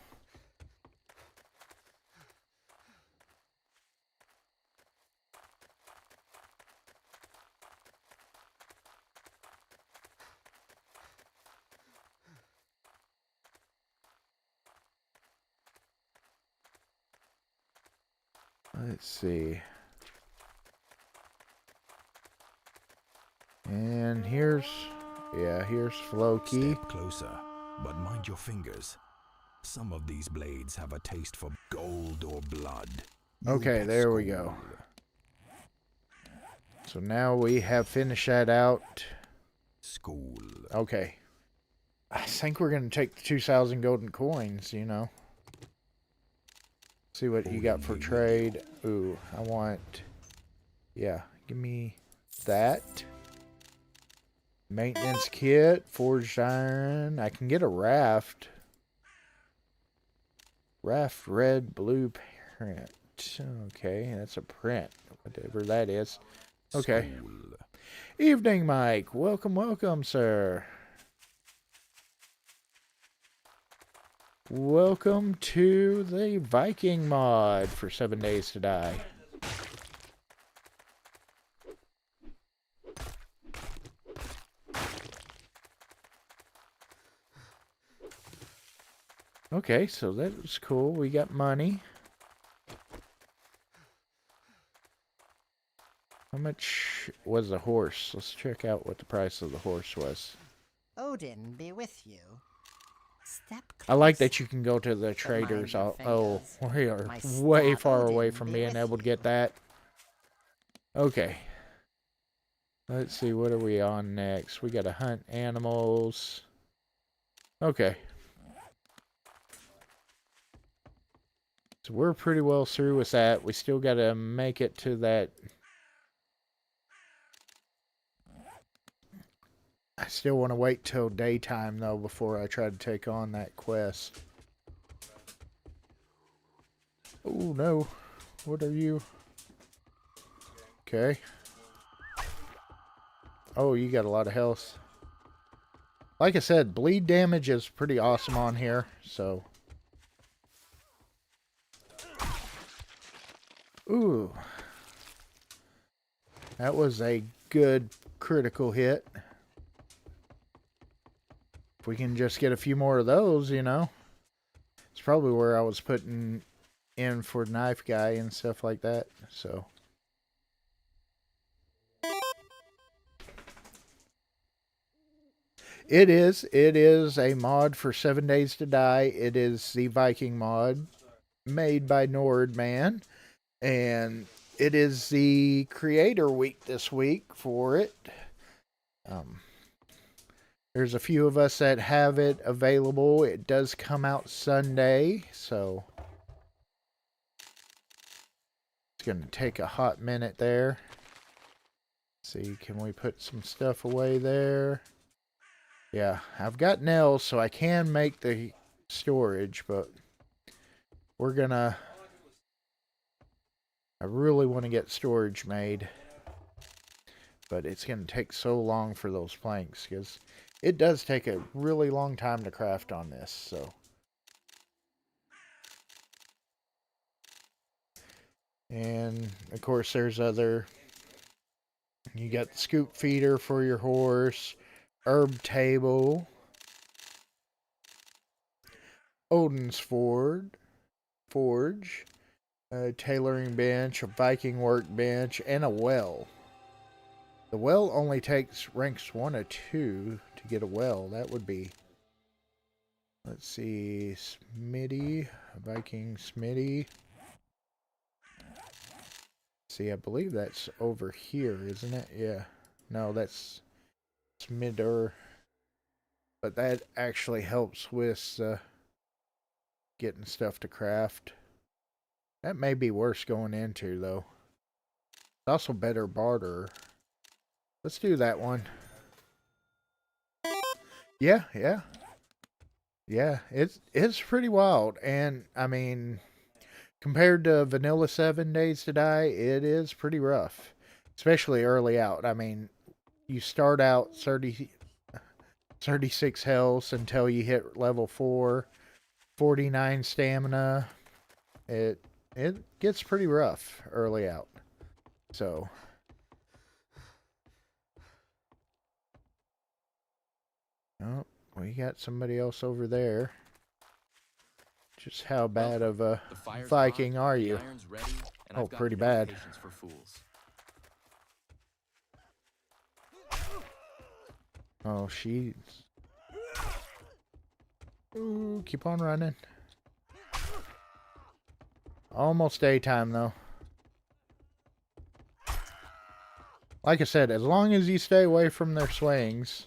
Let's see. And here's Floki. Step closer, but mind your fingers. Some of these blades have a taste for gold or blood. Okay, there we go. So now we have finished that out. School. Okay. I think we're going to take the 2,000 golden coins, you know. See what you got for trade. Ooh, I want... Yeah, give me that. Maintenance kit, forged iron. I can get a raft. Raft red blue print. Okay, that's a print. Whatever that is. Okay. School. Evening, Mike. Welcome, welcome, sir. Welcome to the Viking Mod for 7 Days to Die. Okay, so that was cool. We got money. How much was a horse? Let's check out what the price of the horse was. Odin be with you. Step close. I like that you can go to the mind traders. your Oh, fingers. we are My way staff far Odin away from be being with able to get you. that. Okay. Let's see, what are we on next? We gotta hunt animals. Okay. So we're pretty well through with that. We still gotta make it to that. I still want to wait till daytime, though, before I try to take on that quest. Oh, no. What are you? Okay. Oh, you got a lot of health. Like I said, bleed damage is pretty awesome on here, so. Ooh. That was a good critical hit. If we can just get a few more of those, you know. It's probably where I was putting in for knife guy and stuff like that, so. It is a mod for 7 Days to Die. It is the Viking mod made by NORDMANN, and it is the creator week this week for it. There's a few of us that have it available. It does come out Sunday, so it's going to take a hot minute there. Let's see, can we put some stuff away there? Yeah, I've got nails, so I can make the storage, but we're gonna... I really want to get storage made, but it's going to take so long for those planks, because it does take a really long time to craft on this, so. And, of course, there's other... You got the scoop feeder for your horse, herb table, Odin's forge, a tailoring bench, a Viking workbench, and a well. The well only takes ranks 1 or 2 to get a well. That would be... Let's see, Smitty, Viking Smitty. See, I believe that's over here, isn't it? Yeah. No, that's Smidder. But that actually helps with getting stuff to craft. That may be worse going into, though. It's also better barter. Let's do that one. Yeah. Yeah, it's pretty wild. And, I mean, compared to Vanilla 7 Days to Die, it is pretty rough. Especially early out. I mean, you start out 36 health until you hit level 4. 49 stamina. It gets pretty rough early out. So... Oh, we got somebody else over there. Just how bad of a The fire's Viking hot, are the you? iron's ready, and Oh, I've got pretty no bad. patience for fools. Oh, she's... Ooh, keep on running. Almost daytime, though. Like I said, as long as you stay away from their swings.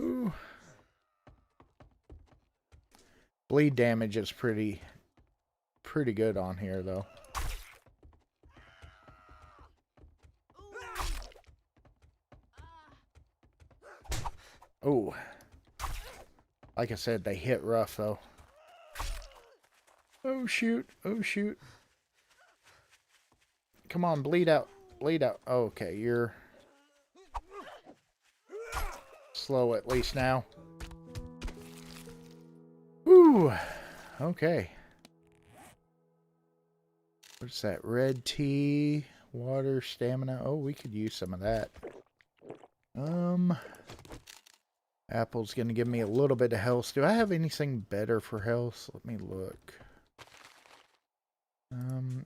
Ooh. Bleed damage is pretty good on here, though. Oh. Like I said, they hit rough, though. Oh, shoot. Oh, shoot. Come on, bleed out. Bleed out. Okay, you're slow at least now. Whew. Okay. What's that? Red tea, water, stamina. Oh, we could use some of that. Apple's going to give me a little bit of health. Do I have anything better for health? Let me look.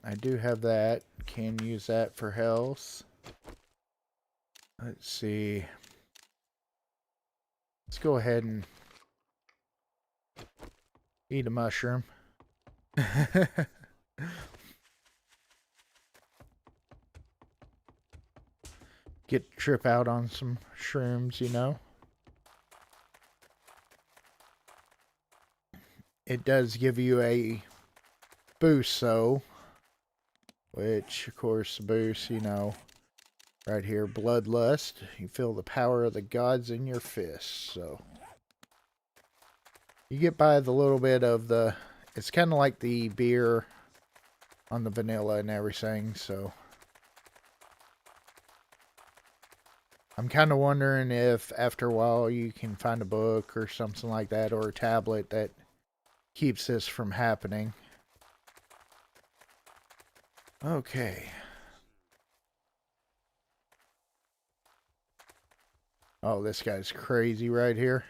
I do have that. Can use that for health. Let's see. Let's go ahead and eat a mushroom. Get trip out on some shrooms, you know. It does give you a boost, though. Which, of course, boost, you know. Right here, bloodlust. You feel the power of the gods in your fists, so. You get by the little bit of the... It's kind of like the beer on the vanilla and everything, so. I'm kind of wondering if after a while you can find a book or something like that, or a tablet that keeps this from happening. Okay. Oh, this guy's crazy right here.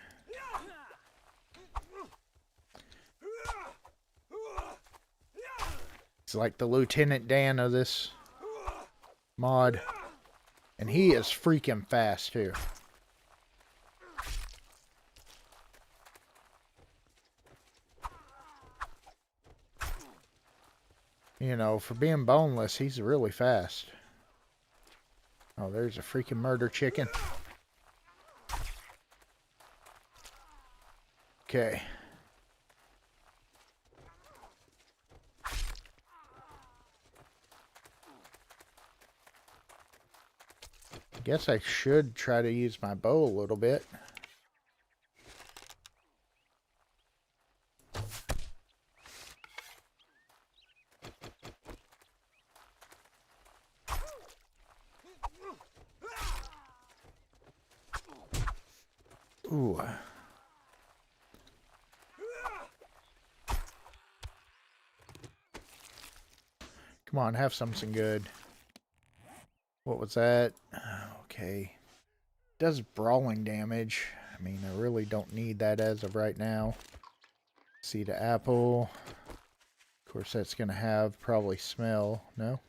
It's like the Lieutenant Dan of this mod. And he is freaking fast, too. You know, for being boneless, he's really fast. Oh, there's a freaking murder chicken. Okay. Guess I should try to use my bow a little bit. Ooh. Come on, have something good. What was that? Okay. Does brawling damage. I mean, I really don't need that as of right now. Seed of apple. Of course, that's going to have probably smell. No?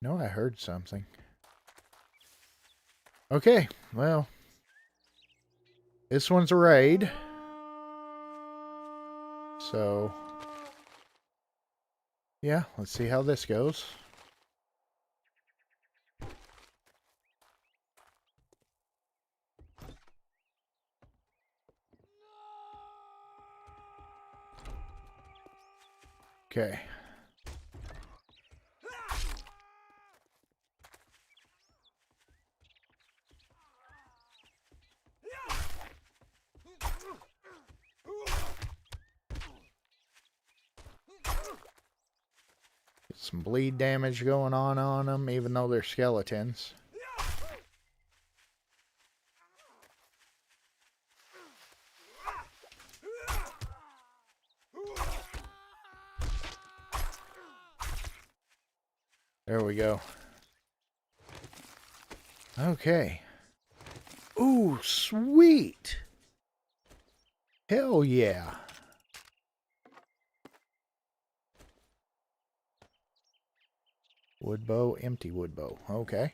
No, I heard something. Okay, well. This one's a raid. So, yeah, let's see how this goes. Okay. Get some bleed damage going on them, even though they're skeletons. There we go. Okay. Ooh, sweet. Hell yeah. Wood bow, empty wood bow. Okay.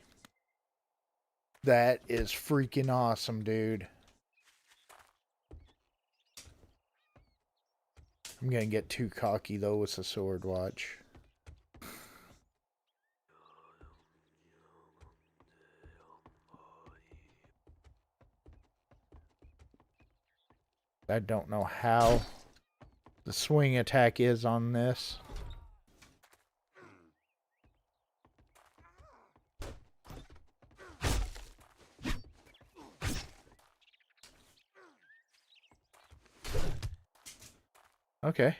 That is freaking awesome, dude. I'm gonna get too cocky, though, with the sword watch. I don't know how the swing attack is on this. Okay.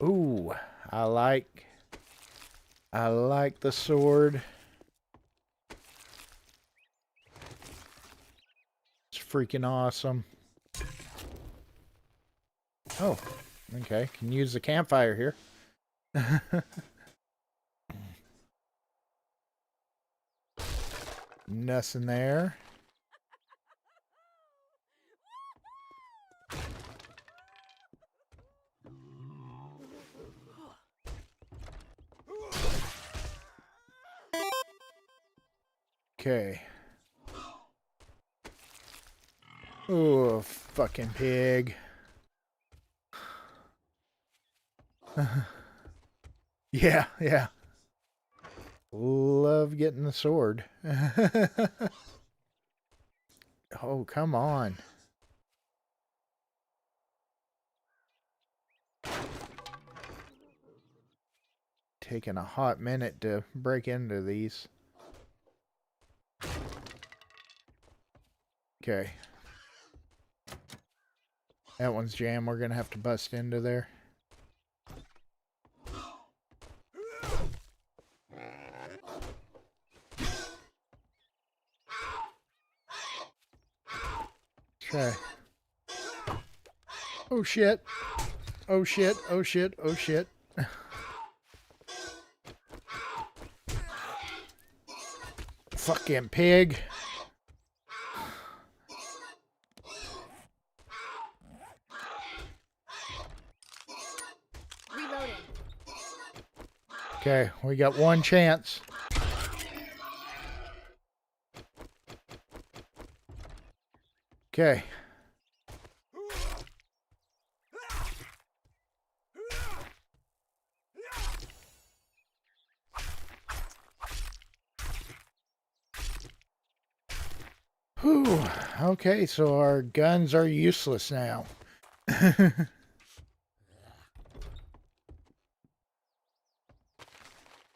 Ooh, I like the sword. It's freaking awesome. Oh, okay. Can use the campfire here. Nothing there. Okay. Oh, fucking pig. Yeah, yeah. Love getting the sword. Oh, come on. Taking a hot minute to break into these. Okay. That one's jammed. We're going to have to bust into there. Okay. Oh shit. Oh shit. Oh shit. Oh shit. Fucking pig. Reloading. Okay, we got one chance. Okay. Whew. Okay, so our guns are useless now.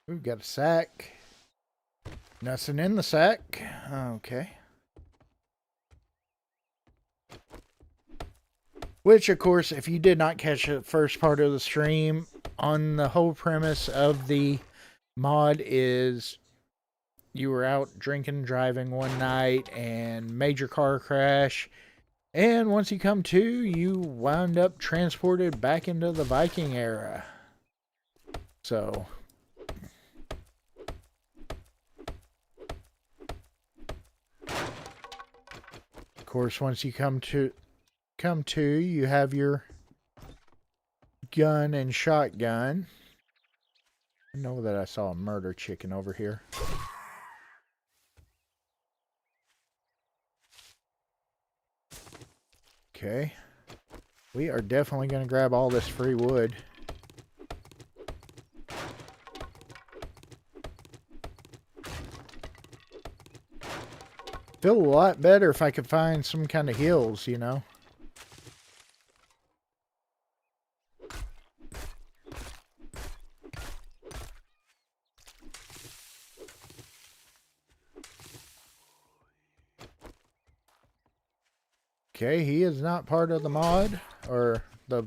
We've got a sack. Nothing in the sack. Okay. Which, of course, if you did not catch the first part of the stream, on the whole premise of the mod is you were out drinking, driving one night, and major car crash. And once you come to, you wound up transported back into the Viking era. So, of course, once you come to, you have your gun and shotgun. I know that I saw a murder chicken over here. Okay. We are definitely going to grab all this free wood. Feel a lot better if I could find some kind of hills, you know. Okay, he is not part of the mod, or the,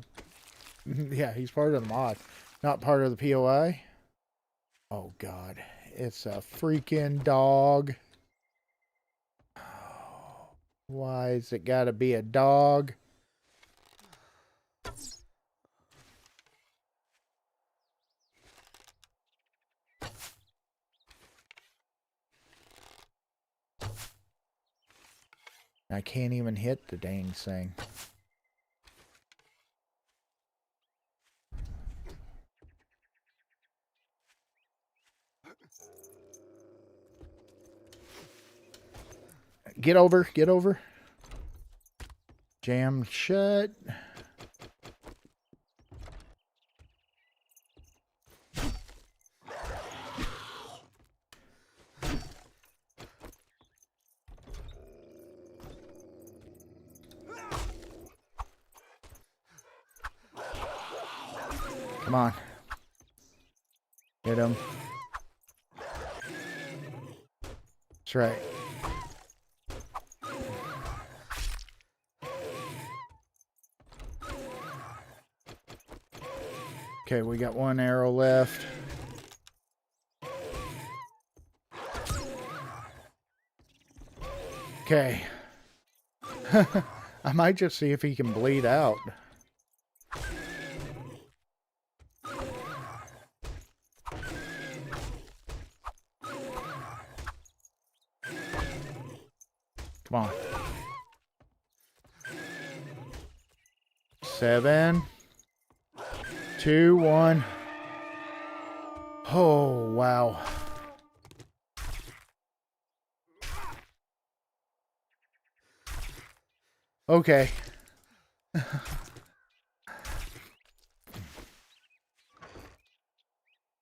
yeah, he's part of the mod, not part of the POI. Oh God, it's a freaking dog. Why is it gotta be a dog? I can't even hit the dang thing. Get over, get over. Jam shut. Come on. Get him. That's right. Okay, we got one arrow left. Okay. I might just see if he can bleed out. Come on. 7, 2, 1. Oh, wow. Okay.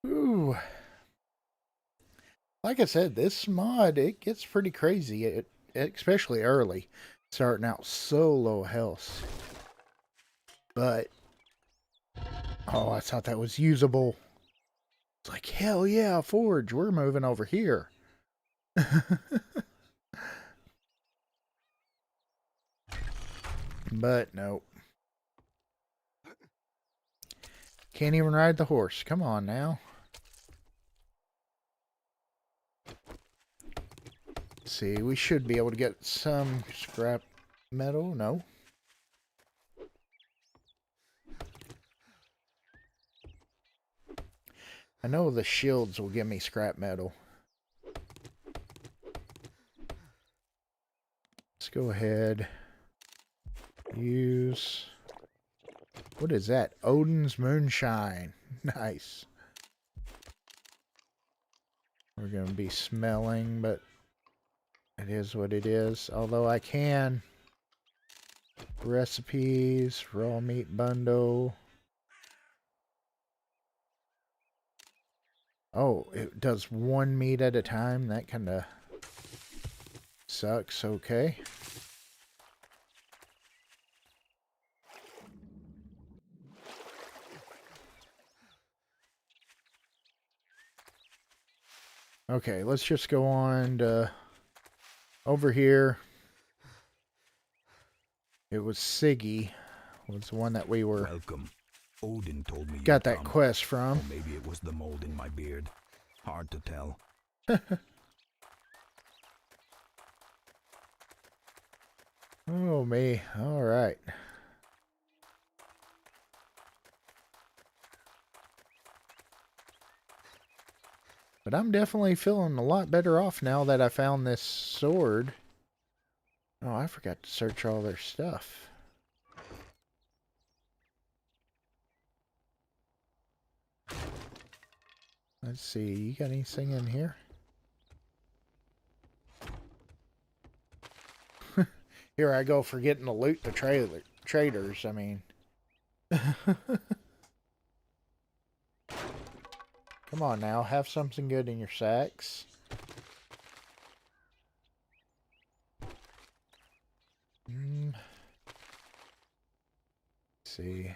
Ooh. Like I said, this mod, it gets pretty crazy, especially early, starting out so low health. But, oh, I thought that was usable. It's like, hell yeah, Forge, we're moving over here. But, nope. Can't even ride the horse. Come on now. See, we should be able to get some scrap metal. No. I know the shields will give me scrap metal. Let's go ahead. Use... What is that? Odin's Moonshine. Nice. We're going to be smelling, but it is what it is. Although I can... Recipes, raw meat bundle. Oh, it does one meat at a time. That kind of sucks. Okay. Okay, let's just go on to over here. It was Siggy, was the one that we were Welcome. Odin told me got you'd that come. quest from. Or maybe it was the mold in my beard. Hard to tell. Oh me, all right. But I'm definitely feeling a lot better off now that I found this sword. Oh, I forgot to search all their stuff. Let's see, you got anything in here? Here I go forgetting to loot the traders, I mean. Come on now, have something good in your sacks. Let's see.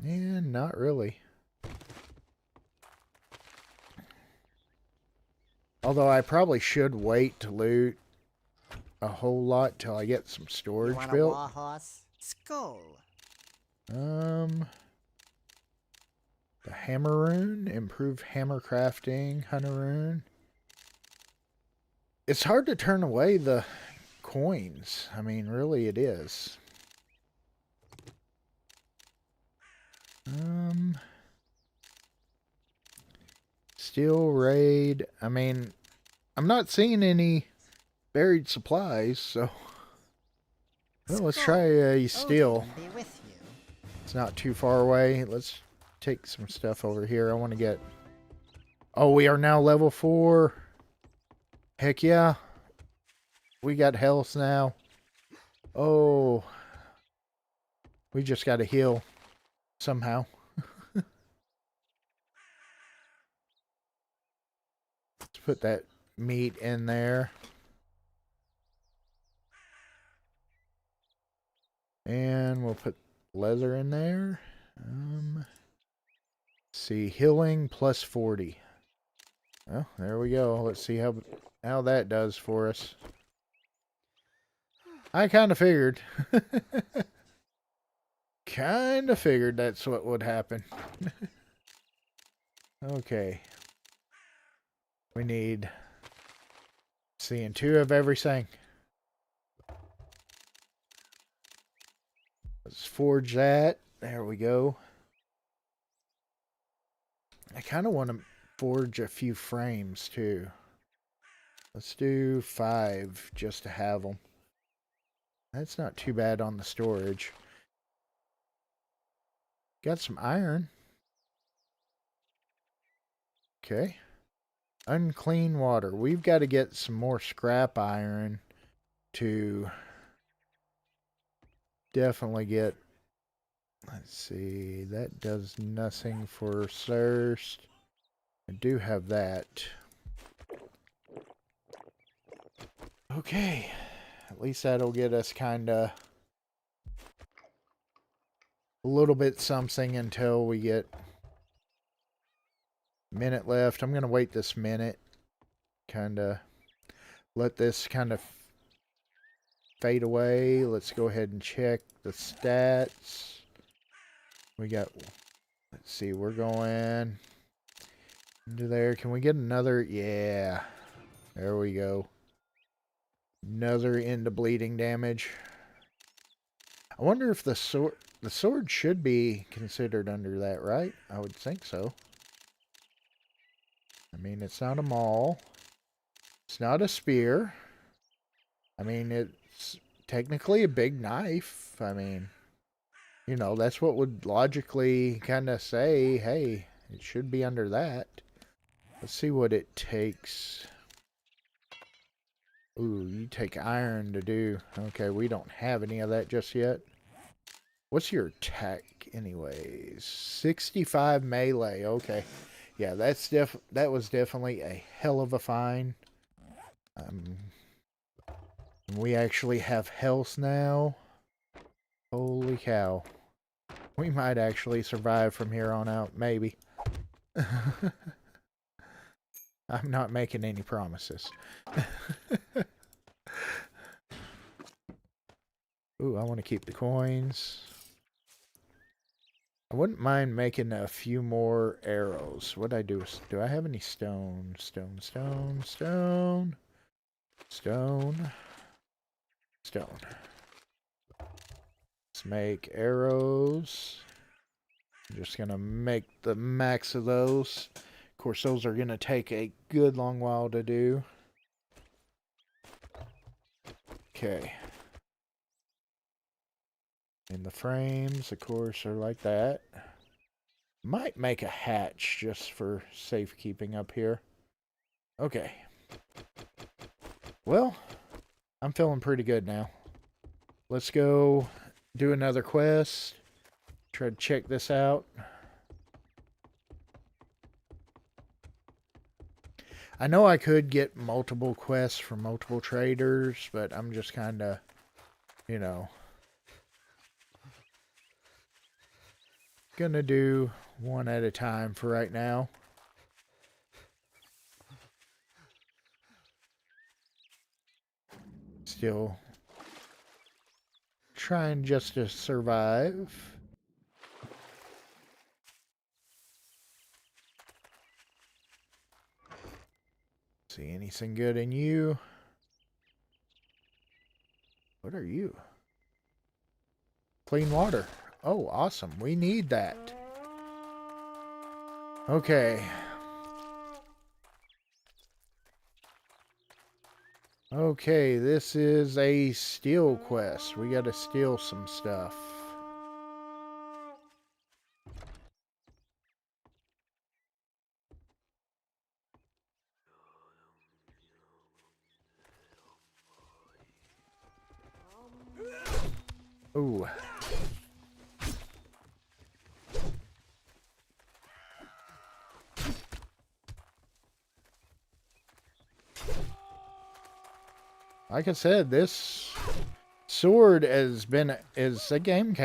Yeah, not really. Although I probably should wait to loot a whole lot till I get some You storage want a built. war horse? Skull. The hammer rune, improve hammer crafting, hunter rune. It's hard to turn away the coins. I mean, really it is. Steel raid. I mean, I'm not seeing any buried supplies, so well, let's try steel. Odin be with you. It's not too far away. Let's take some stuff over here. I want to get... Oh, we are now level 4. Heck yeah. We got health now. Oh. We just got to heal somehow. Let's put that meat in there. And we'll put leather in there. See, healing plus 40. Oh, there we go. Let's see how that does for us. I kind of figured. Kind of figured that's what would happen. Okay. We need... Seeing 2 of everything. Let's forge that. There we go. I kind of want to forge a few frames too. Let's do 5 just to have them. That's not too bad on the storage. Got some iron. Okay. Unclean water. We've got to get some more scrap iron to definitely get. Let's see. That does nothing for thirst. I do have that. Okay. At least that'll get us kind of a little bit something until we get a minute left. I'm going to wait this minute. Kind of let this kind of fade away. Let's go ahead and check the stats. We got, let's see, we're going into there. Can we get another? Yeah. There we go. Another into bleeding damage. I wonder if the sword should be considered under that, right? I would think so. I mean, it's not a maul. It's not a spear. I mean, it's technically a big knife. I mean, you know, that's what would logically kind of say, hey, it should be under that. Let's see what it takes. Ooh, you take iron to do. Okay, we don't have any of that just yet. What's your attack anyways? 65 melee. Okay. Yeah, that was definitely a hell of a find. We actually have health now. Holy cow. We might actually survive from here on out, maybe. I'm not making any promises. Ooh, I want to keep the coins. I wouldn't mind making a few more arrows. What'd I do? Do I have any stone? Stone. Stone. Let's make arrows. I'm just gonna make the max of those. Of course, those are gonna take a good long while to do. Okay. And the frames, of course, are like that. Might make a hatch just for safekeeping up here. Okay. Well, I'm feeling pretty good now. Let's go do another quest. Try to check this out. I know I could get multiple quests from multiple traders, but I'm just kind of, you know, gonna do one at a time for right now. Still trying just to survive. See anything good in you? What are you? Clean water. Oh, awesome. We need that. Okay. Okay, this is a steal quest. We gotta steal some stuff. Ooh. Like I said, this sword is a game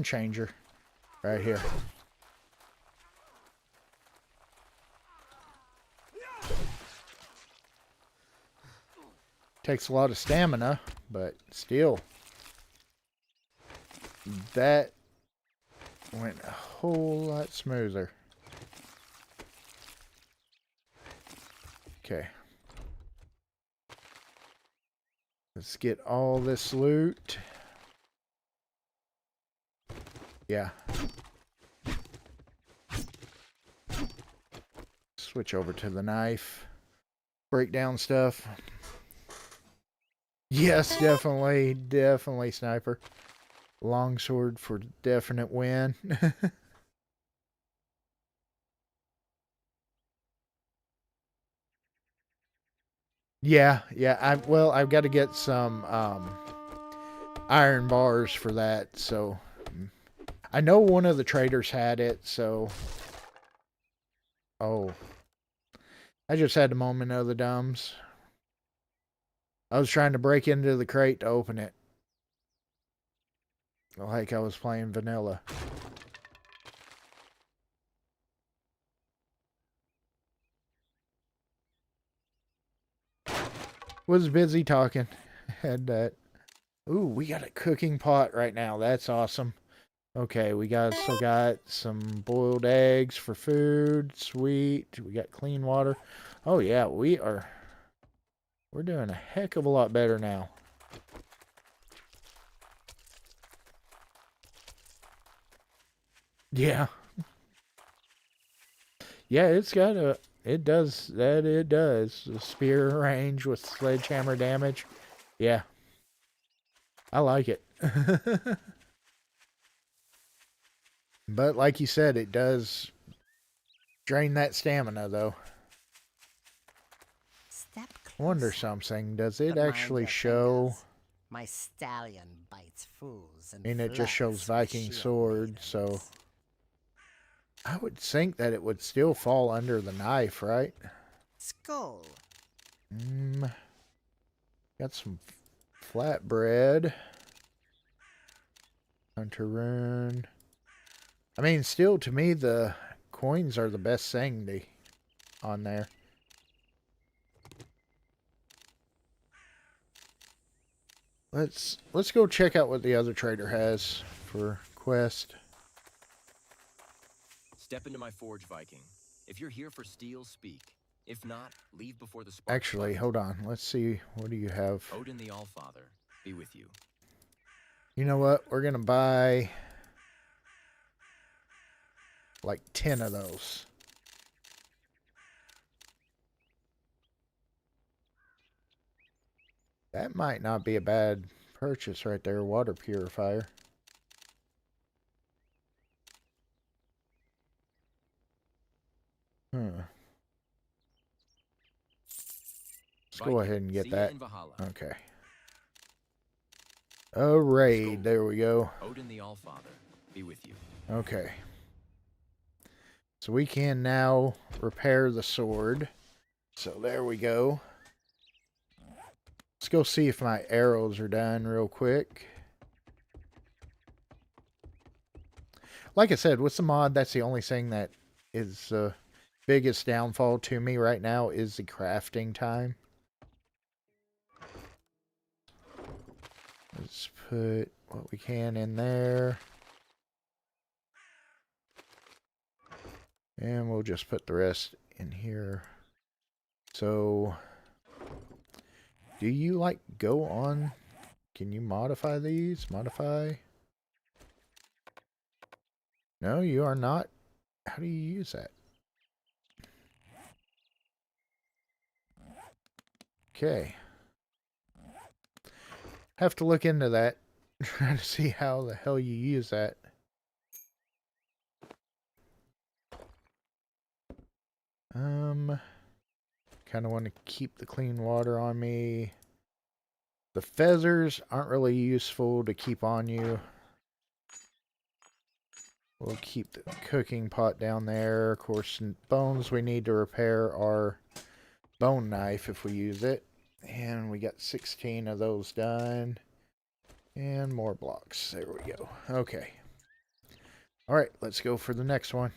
changer right here. Takes a lot of stamina, but still, that went a whole lot smoother. Okay. Let's get all this loot. Yeah. Let's Switch over to the knife. Break down stuff. Yes, definitely. Definitely sniper. Longsword for definite win. Yeah, I've got to get some iron bars for that, so I know one of the traders had it, so oh. I just had a moment of the dumbs. I was trying to break into the crate to open it. Like I was playing vanilla. Was busy talking. Had that. Ooh, we got a cooking pot right now. That's awesome. Okay, we still got some boiled eggs for food. Sweet. We got clean water. Oh yeah, we're doing a heck of a lot better now. Yeah. Yeah, it does. The spear range with sledgehammer damage. Yeah. I like it. But like you said, it does drain that stamina, though. Step I wonder closer. something. Does it But mind actually your show? fingers. My stallion bites fools and I mean, it just shows flirts with Viking shield sword, so maidens. I would think that it would still fall under the knife, right? Skull. Got some flatbread. Hunter rune. I mean, still, to me, the coins are the best thing on there. Let's go check out what the other trader has for quest. Step into my forge, Viking. If you're here for steel, speak. If not, leave before the sparks Actually, bite. hold on. Let's see. What do you have? Odin the Allfather, be with you. You know what? We're going to buy like 10 of those. That might not be a bad purchase right there. Water purifier. Let's go Viking, ahead and get see ya that. in Valhalla. Okay. A raid. There we go. Odin the Allfather, be with you. Okay. So we can now repair the sword. So there we go. Let's go see if my arrows are done real quick. Like I said, with the mod, that's the only thing that is the biggest downfall to me right now is the crafting time. Let's put what we can in there. And we'll just put the rest in here. So, do you like go on? Can you modify these? Modify? No, you are not. How do you use that? Okay. Have to look into that. Try to see how the hell you use that. Kind of want to keep the clean water on me. The feathers aren't really useful to keep on you. We'll keep the cooking pot down there. Of course, bones we need to repair our bone knife if we use it. And we got 16 of those done. And more blocks. There we go. Okay. Alright, let's go for the next one.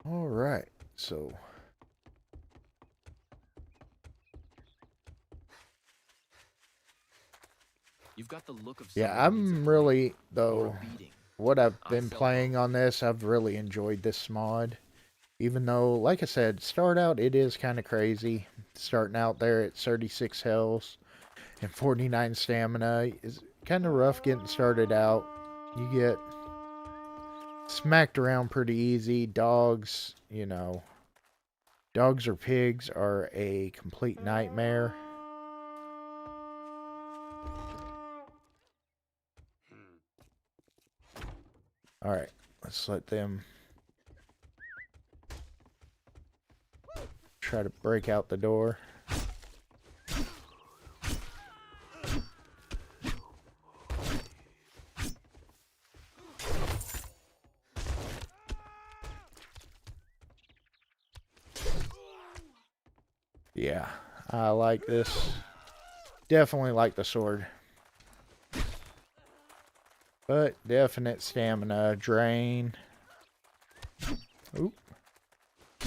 Alright, so... You've got the look of yeah, someone who needs a I'm plan really, or though, a beating. what I've I been sell playing both. on this, I've really enjoyed this mod. Even though, like I said, start out, it is kind of crazy. Starting out there at 36 health and 49 stamina is kind of rough getting started out. You get smacked around pretty easy. Dogs, you know, dogs or pigs are a complete nightmare. Alright, let's let them try to break out the door. Yeah, I like this. Definitely like the sword. But definite stamina drain. Oop.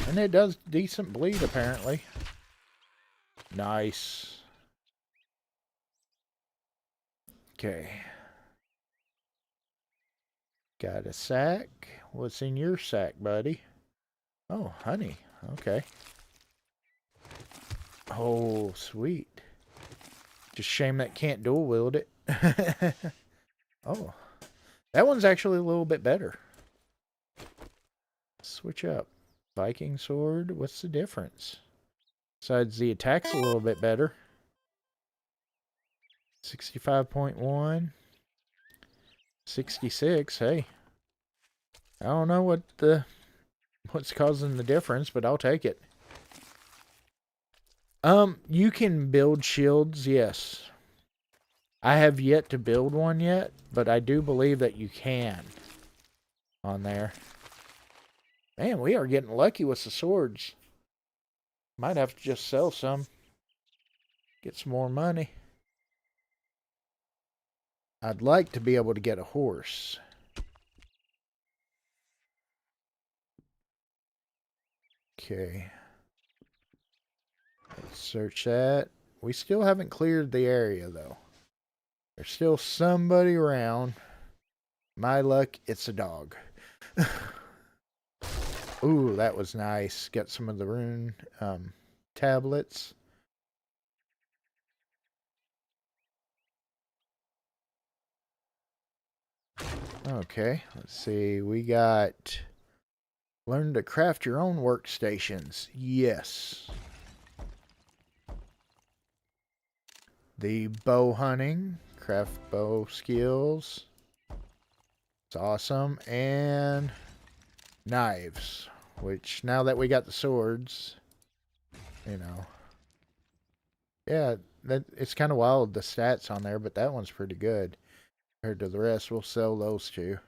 And it does decent bleed, apparently. Nice. Okay. Got a sack. What's in your sack, buddy? Oh, honey. Okay. Oh, sweet. Just shame that can't dual wield it. Oh. That one's actually a little bit better. Switch up. Viking sword. What's the difference? Besides the attack's a little bit better. 65.1. 66. Hey. I don't know what's causing the difference, but I'll take it. You can build shields, yes. I have yet to build one yet, but I do believe that you can on there. Man, we are getting lucky with the swords. Might have to just sell some. Get some more money. I'd like to be able to get a horse. Okay. Let's search that. We still haven't cleared the area, though. There's still somebody around. My luck, it's a dog. Ooh, that was nice. Got some of the rune tablets. Okay, let's see. We got learn to craft your own workstations. Yes. The bow hunting. Craft bow skills. It's awesome. And knives. Which, now that we got the swords, you know. Yeah, it's kind of wild, the stats on there, but that one's pretty good. Compared to the rest, we'll sell those two.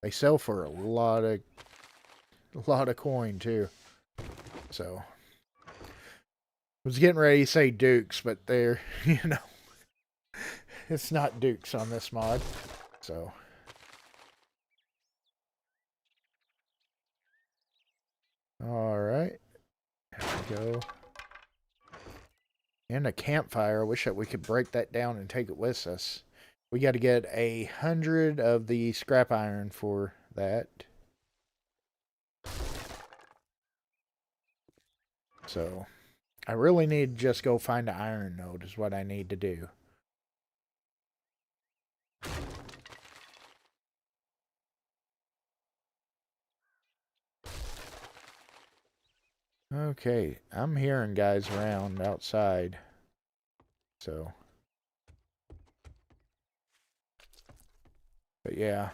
They sell for a lot of coin, too. So, I was getting ready to say dukes, but they're, you know, it's not dukes on this mod. So, alright. There we go. And a campfire. I wish that we could break that down and take it with us. We got to get 100 of the scrap iron for that. So, I really need to just go find an iron node is what I need to do. Okay, I'm hearing guys around outside. So. But yeah.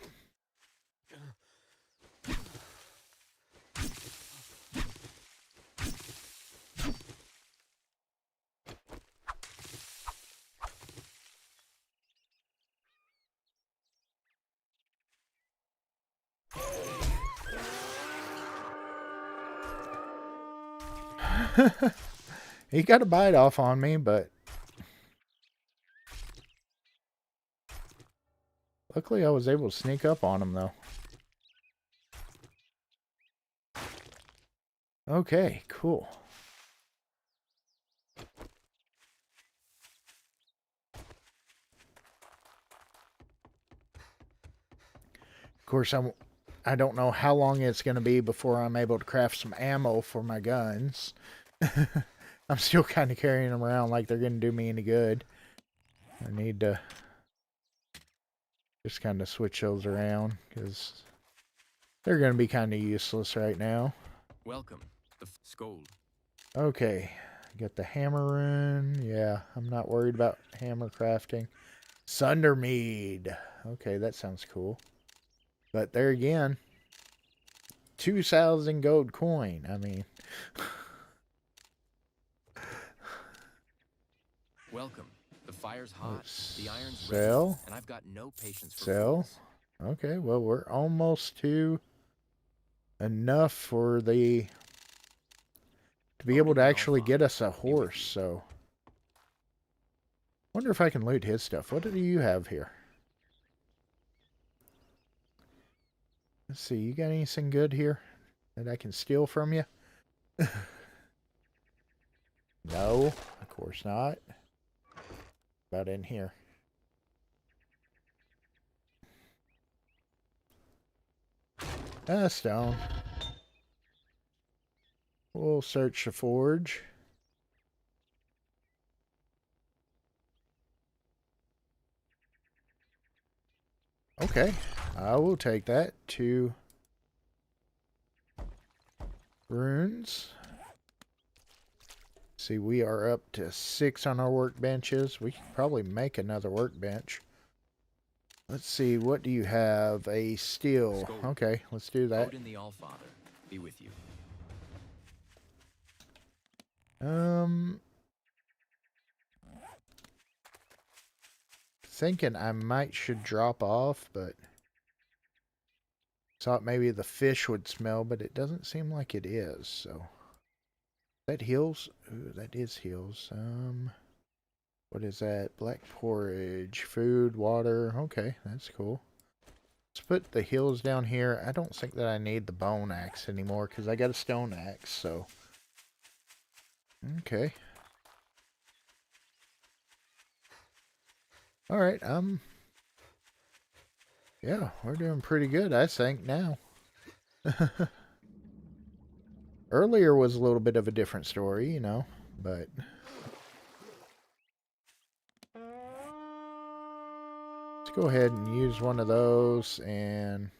He got a bite off on me, but luckily I was able to sneak up on him, though. Okay, cool. Of course, I don't know how long it's going to be before I'm able to craft some ammo for my guns. I'm still kind of carrying them around like they're going to do me any good. I need to just kind of switch those around because They're going to be kind of useless right now. Welcome. The scold. Okay. Got the hammer rune. Yeah, I'm not worried about hammer crafting. Sundermead. Okay, that sounds cool. But there again, 2,000 gold coin. I mean, Welcome. The fire's hot, let's the iron's ready, sell. and I've got no patience for Sell. fools. Okay, well, we're almost to enough for the to be able to actually get us a horse. So, wonder if I can loot his stuff. What do you have here? Let's see. You got anything good here that I can steal from you? No, of course not. About in here. Stone. We'll search the forge. Okay, I will take that. 2 runes. See, we are up to 6 on our workbenches. We can probably make another workbench. Let's see, what do you have? A steel. Okay, let's do that. Odin the Allfather be with you. Thinking I might should drop off, but thought maybe the fish would smell, but it doesn't seem like it is. So that heals. Ooh, that is heals. What is that? Black porridge, food, water. Okay, that's cool. Let's put the heals down here. I don't think that I need the bone axe anymore because I got a stone axe. So okay. All right, yeah, we're doing pretty good, I think, now. Earlier was a little bit of a different story, you know, but... Let's go ahead and use one of those, and...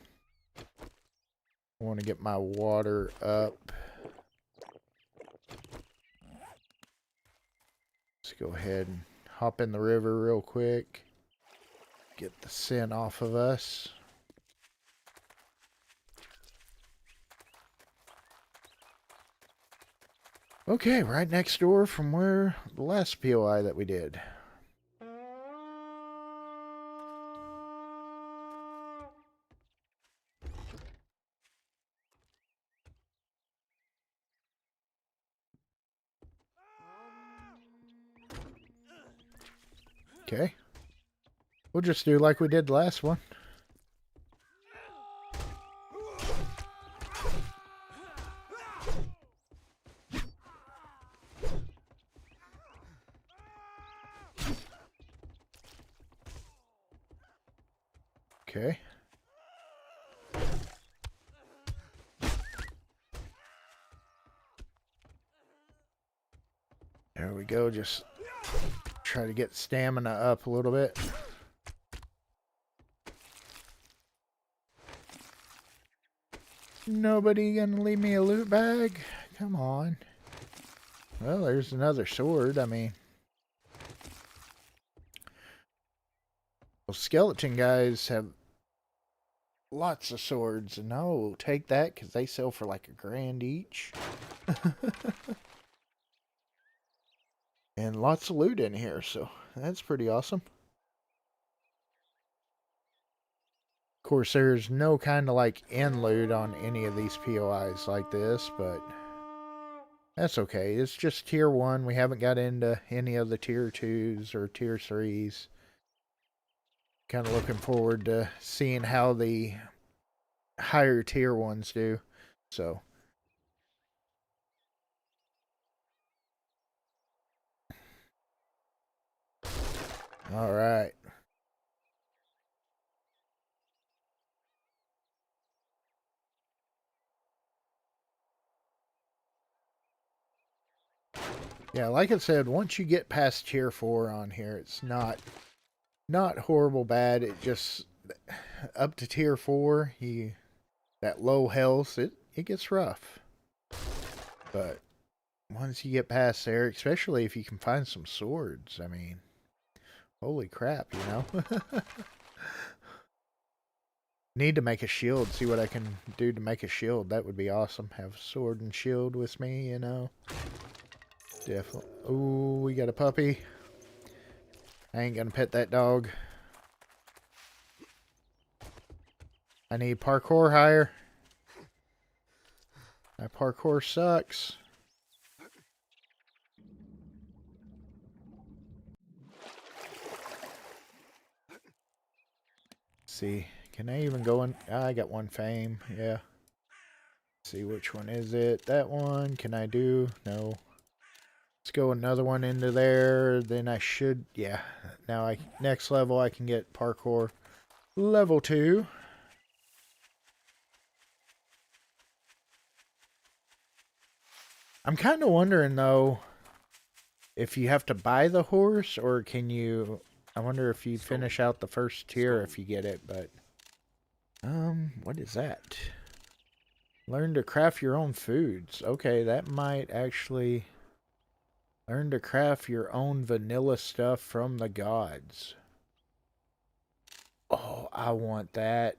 I want to get my water up. Let's go ahead and hop in the river real quick. Get the scent off of us. Okay, right next door from where the last POI that we did. Okay. We'll just do like we did the last one. Okay. There we go. Just try to get stamina up a little bit. Nobody gonna leave me a loot bag? Come on. Well, there's another sword. I mean, well, skeleton guys have lots of swords, and I'll take that because they sell for like $1,000 each. And lots of loot in here, so that's pretty awesome. Of course, there's no kind of like end loot on any of these POIs like this, but that's okay. It's just tier 1. We haven't got into any of the tier 2s or tier 3s. Kind of looking forward to seeing how the higher tier ones do. So all right. Yeah, like I said, once you get past tier 4 on here, it's not horrible bad. It just up to tier 4, that low health, it gets rough. But once you get past there, especially if you can find some swords, I mean, holy crap, you know? Need to make a shield, see what I can do to make a shield. That would be awesome. Have a sword and shield with me, you know? Definitely. Ooh, we got a puppy. I ain't gonna pet that dog. I need parkour higher. My parkour sucks. See, can I even go in? I got one fame, yeah. See, which one is it? That one, can I do? No. Let's go another one into there, then I should, yeah. Now, next level I can get parkour level 2. I'm kind of wondering, though, if you have to buy the horse, or can you... I wonder if you finish out the first tier if you get it, but... what is that? Learn to craft your own foods. Okay, that might actually... Learn to craft your own vanilla stuff from the gods. Oh, I want that.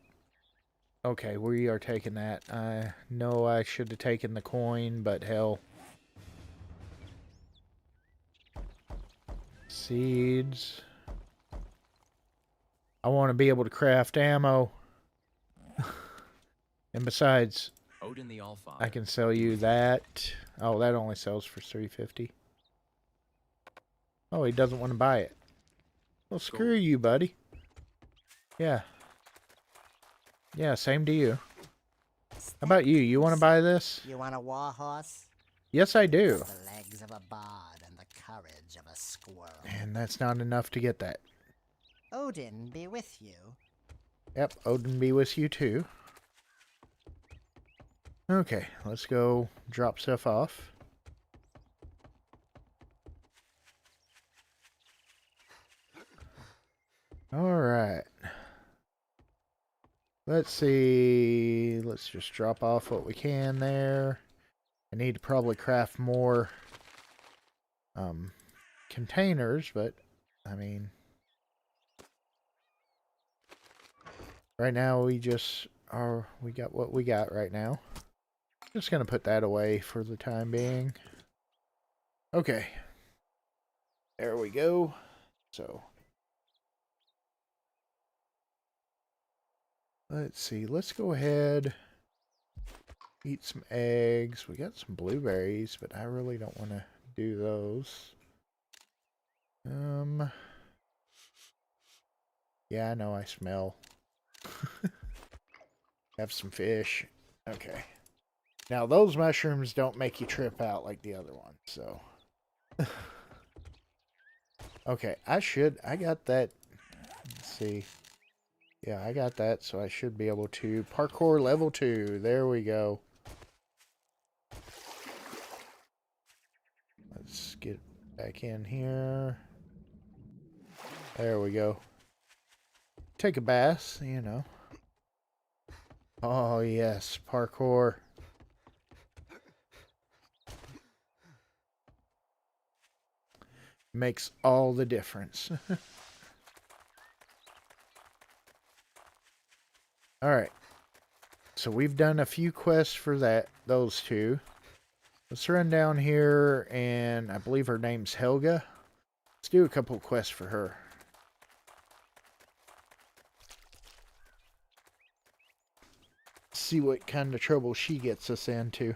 Okay, we are taking that. I know I should have taken the coin, but hell... Seeds. I want to be able to craft ammo. And besides, Odin the Allfather. I can sell you that. Oh, that only sells for $3.50. Oh, he doesn't want to buy it. Well, screw you, buddy. Yeah. Yeah, same to you. How about you? You want to buy this? You want a war horse? Yes, I do. The legs of a bard and the courage of a squirrel. And that's not enough to get that. Odin be with you. Yep, Odin be with you too. Okay, let's go drop stuff off. Alright. Let's see. Let's just drop off what we can there. I need to probably craft more containers, but I mean, right now we just are, we got what we got right now. Just gonna put that away for the time being. Okay. There we go. So let's see. Let's go ahead. Eat some eggs. We got some blueberries, but I really don't want to do those. Yeah, I know I smell. Have some fish. Okay. Now, those mushrooms don't make you trip out like the other ones, so. Okay, I got that. Let's see. Yeah, I got that, so I should be able to. Parkour level 2. There we go. Let's get back in here. There we go. Take a bath, you know. Oh, yes, parkour. Makes all the difference. Alright. So we've done a few quests for those two. Let's run down here, and I believe her name's Helga. Let's do a couple quests for her. See what kind of trouble she gets us into.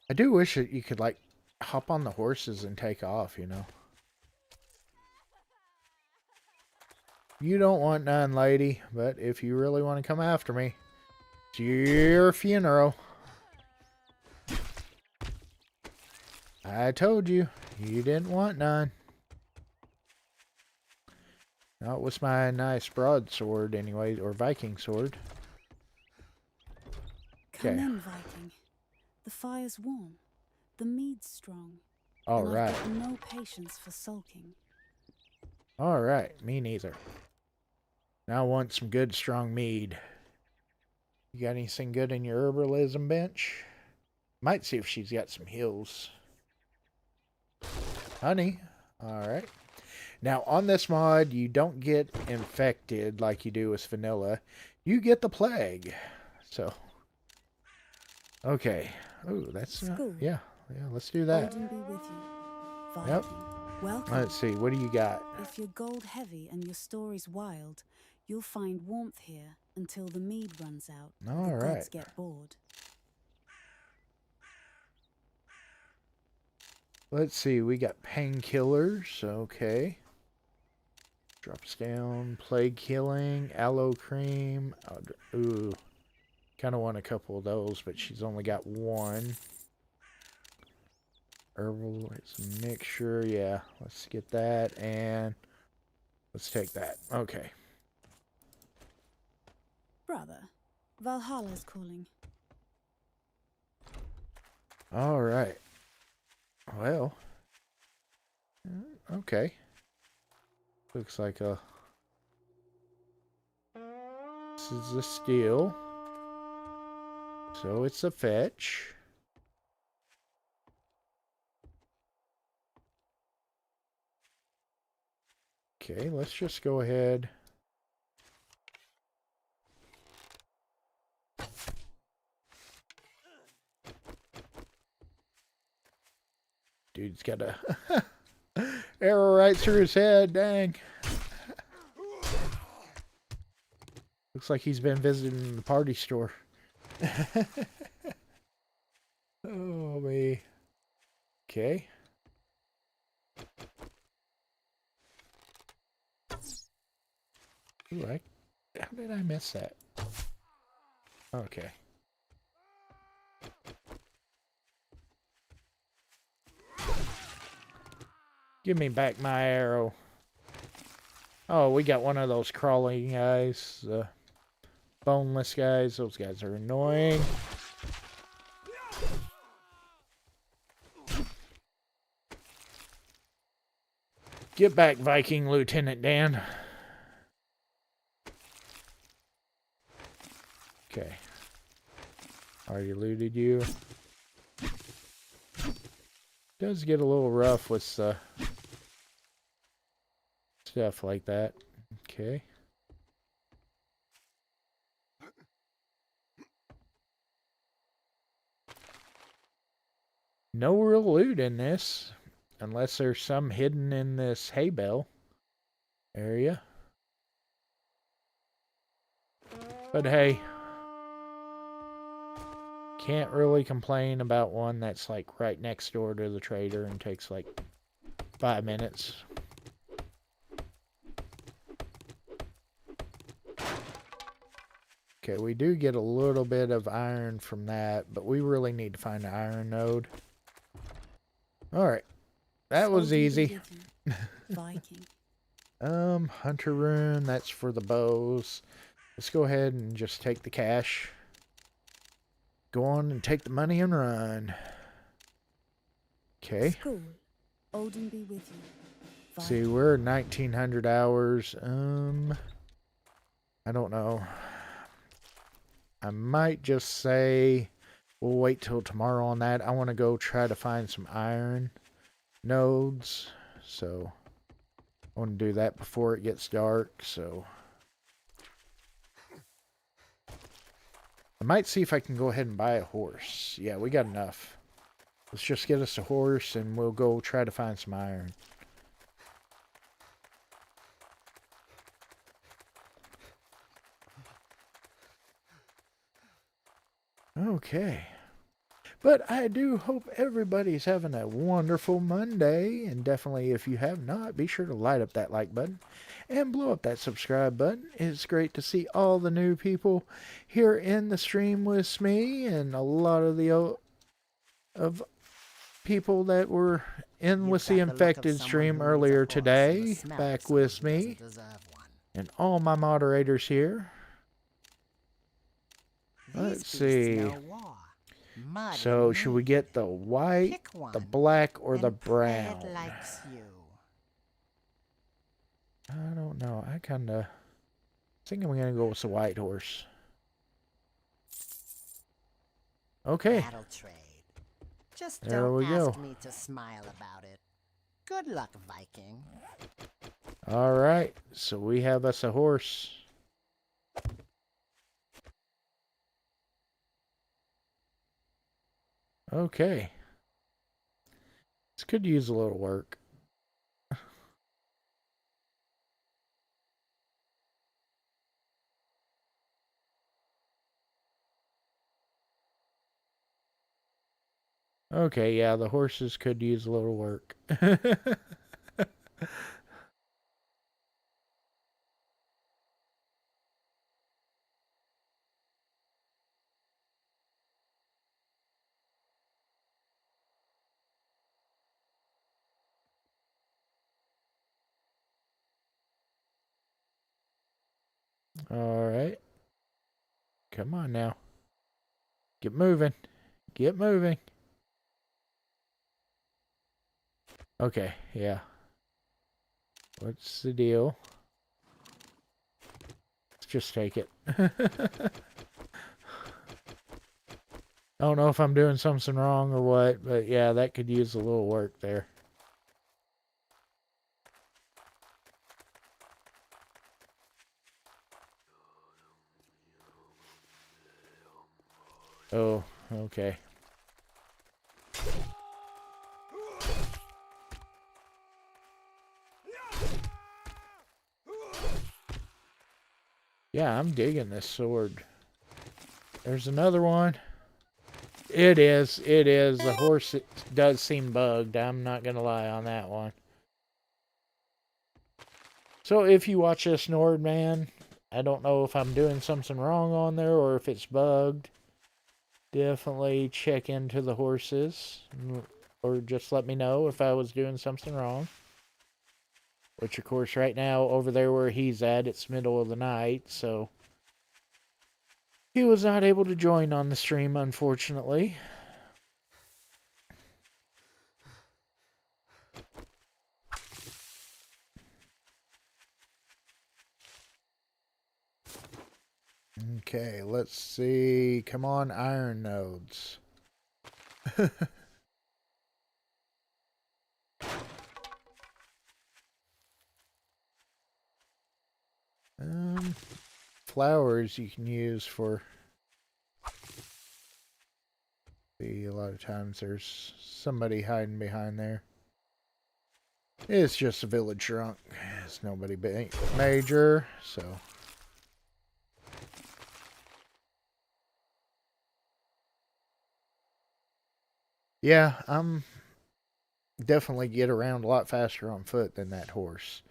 I do wish that you could, like, hop on the horses and take off, you know. You don't want none, lady, but if you really want to come after me, it's your funeral. I told you, you didn't want none. Not with my nice broadsword, anyway, or Viking sword. Come Okay. in, Viking. The fire's warm. The mead's strong. All and right. I've got no patience for sulking. All right. Me neither. Now I want some good, strong mead. You got anything good in your herbalism bench? Might see if she's got some heals. Honey. Alright. Now, on this mod, you don't get infected like you do with vanilla. You get the plague. So, okay. Oh, that's... yeah, let's do that. Odin be with you. Viking. Yep. Welcome. Let's see, what do you got? If you're gold heavy and your story's wild, you'll find warmth here until the mead runs out. All the right. gods get bored. Let's see, we got painkillers. Okay. Drops down. Plague killing. Aloe cream. Ooh. Kind of want a couple of those, but she's only got one. Herbal, it's a mixture. Yeah, let's get that, and let's take that. Okay. Brother, Valhalla's calling. All right. Well. Okay. Looks like a... This is a steal. So it's a fetch. Okay, let's just go ahead. Dude's got a arrow right through his head, dang. Looks like he's been visiting the party store. Oh, me. Okay. Ooh, how did I miss that? Okay. Give me back my arrow. Oh, we got one of those crawling guys. Boneless guys. Those guys are annoying. Get back, Viking Lieutenant Dan. Okay. Already looted you. Does get a little rough with stuff like that. Okay. No real loot in this, unless there's some hidden in this hay bale area. But hey, can't really complain about one that's like right next door to the trader and takes like 5 minutes. Okay, we do get a little bit of iron from that, but we really need to find an iron node. Alright. That was easy. Viking. Hunter rune, that's for the bows. Let's go ahead and just take the cash. Go on and take the money and run. Okay. School. Odin be with you. See, Viking. we're 1900 hours. I don't know. I might just say we'll wait till tomorrow on that. I want to go try to find some iron nodes. So I want to do that before it gets dark. So I might see if I can go ahead and buy a horse. Yeah, we got enough. Let's just get us a horse and we'll go try to find some iron. Okay. But I do hope everybody's having a wonderful Monday. And definitely, if you have not, be sure to light up that like button and blow up that subscribe button. It's great to see all the new people here in the stream with me, and a lot of the people that were in with the infected stream earlier today back with me, and all my moderators here. Let's see. So, should we get the white, the black, or the brown? I don't know. I kind of... think I'm gonna go with the white horse. Okay, That'll trade. Just there don't we ask go. me to smile about it. Good luck, Viking. All right, so we have us a horse. Okay. This could use a little work. Okay, yeah, the horses could use a little work. All right. Come on now. Get moving. Get moving. Okay, yeah. What's the deal? Let's just take it. I don't know if I'm doing something wrong or what, but yeah, that could use a little work there. Oh, okay. Yeah, I'm digging this sword. There's another one. It is. It is. The horse does seem bugged. I'm not going to lie on that one. So if you watch this NORDMANN, I don't know if I'm doing something wrong on there or if it's bugged. Definitely check into the horses. Or just let me know if I was doing something wrong. Which, of course, right now, over there where he's at, it's middle of the night, so he was not able to join on the stream, unfortunately. Okay, let's see. Come on, iron nodes. Flowers you can use for... See, a lot of times there's somebody hiding behind there. It's just a village drunk. It's nobody big, major, so... Yeah, I'm definitely get around a lot faster on foot than that horse.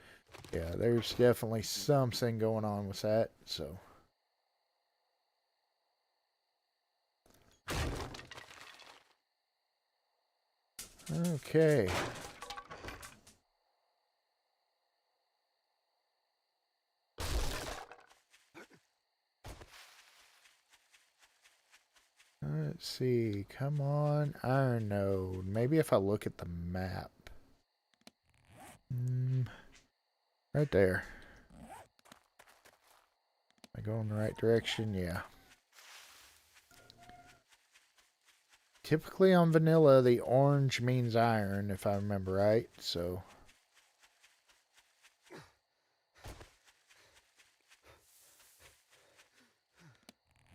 Yeah, there's definitely something going on with that, so... Okay. Let's see. Come on, iron node. Maybe if I look at the map. Right there. Am I going the right direction? Yeah. Typically on vanilla, the orange means iron, if I remember right, so...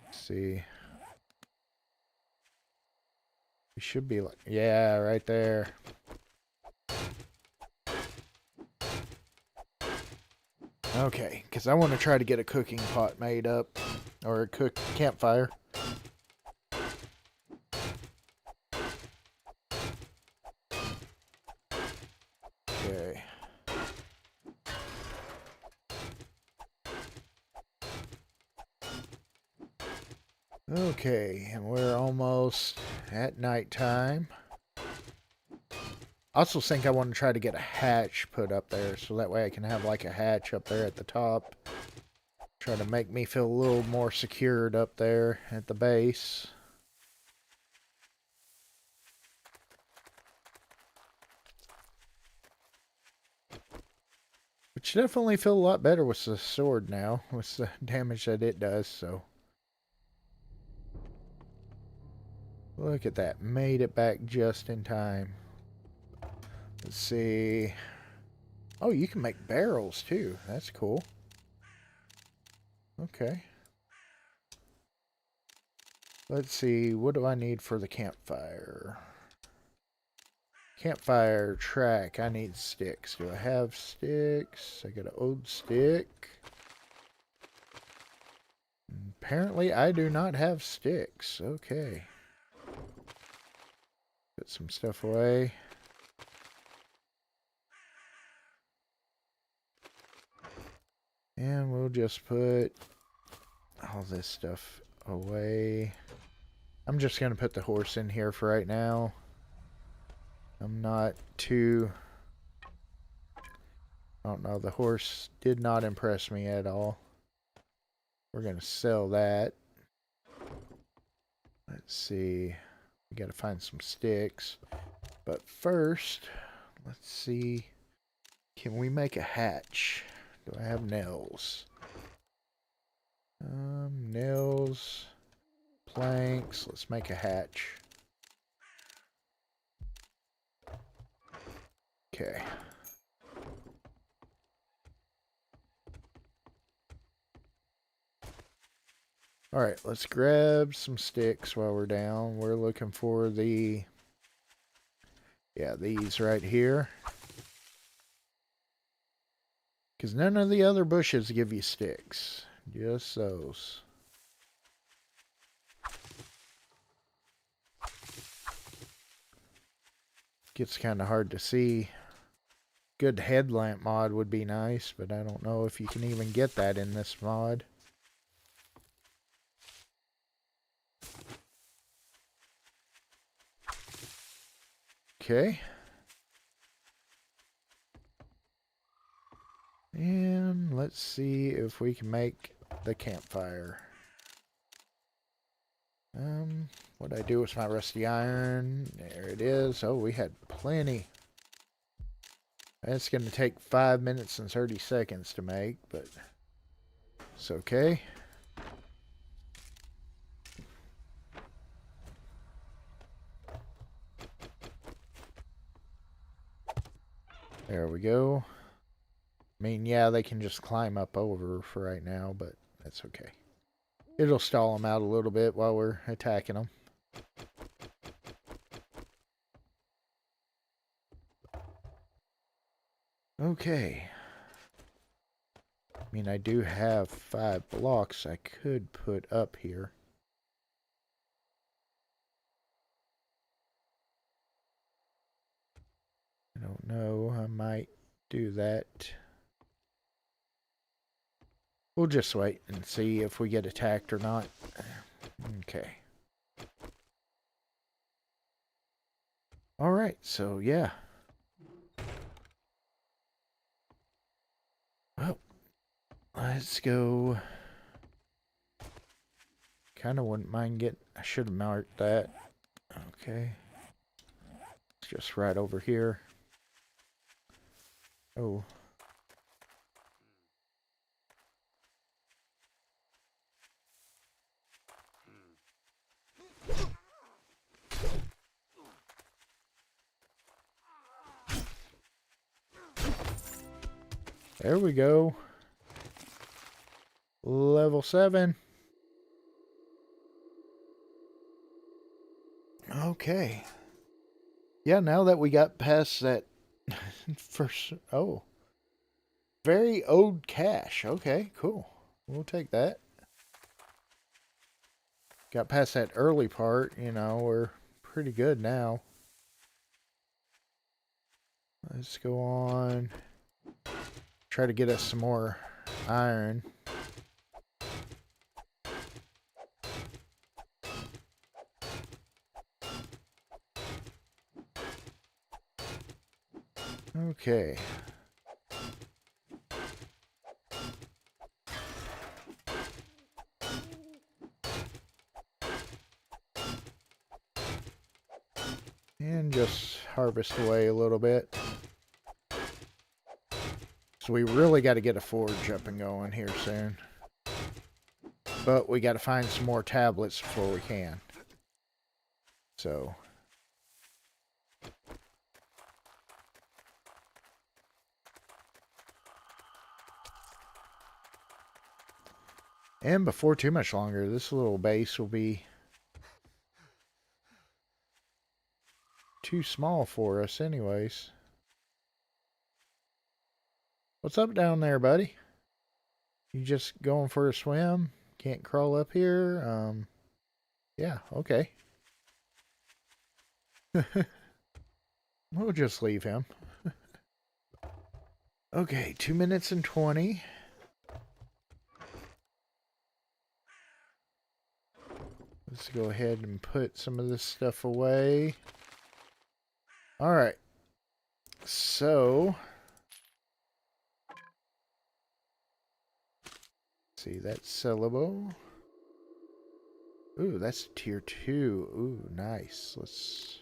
Let's see. We should be like... Yeah, right there. Okay, because I want to try to get a cooking pot made up. Or a campfire. Okay. Okay, and we're almost at nighttime. I also think I want to try to get a hatch put up there, so that way I can have like a hatch up there at the top. Try to make me feel a little more secured up there at the base. Which definitely feel a lot better with the sword now, with the damage that it does, so. Look at that, made it back just in time. Let's see. Oh, you can make barrels too, that's cool. Okay. Let's see, what do I need for the campfire? Campfire track, I need sticks. Do I have sticks? I got an old stick. Apparently I do not have sticks. Okay. Put some stuff away. And we'll just put all this stuff away. I'm just going to put the horse in here for right now. I'm not too... I don't know, the horse did not impress me at all. We're going to sell that. Let's see. We got to find some sticks. But first, let's see. Can we make a hatch? Do I have nails? Nails, planks. Let's make a hatch. Okay. Alright, let's grab some sticks while we're down. We're looking for the... yeah, these right here. Because none of the other bushes give you sticks. Just those. Gets kind of hard to see. Good headlamp mod would be nice, but I don't know if you can even get that in this mod. Okay. And let's see if we can make the campfire. What'd I do with my rusty iron? There it is. Oh, we had plenty. That's going to take 5 minutes and 30 seconds to make, but it's okay. There we go. I mean, yeah, they can just climb up over for right now, but that's okay. It'll stall them out a little bit while we're attacking them. Okay. I mean, I do have 5 blocks I could put up here. I don't know. I might do that. We'll just wait and see if we get attacked or not. Okay. Alright, so yeah. Well, let's go. Kind of wouldn't mind getting... I should have marked that. Okay. It's just right over here. Oh. There we go. Level 7. Okay. Yeah, now that we got past that first... Oh. Very old cache. Okay, cool. We'll take that. Got past that early part, you know, we're pretty good now. Let's go on. Try to get us some more iron. Okay. And just harvest away a little bit. So we really got to get a forge up and going here soon. But we got to find some more tablets before we can. So. And before too much longer, this little base will be too small for us anyways. What's up down there, buddy? You just going for a swim? Can't crawl up here? Yeah, okay. We'll just leave him. Okay, 2 minutes and 20. Let's go ahead and put some of this stuff away. Alright. So. See, that's sellable. Ooh, that's tier 2. Ooh, nice. Let's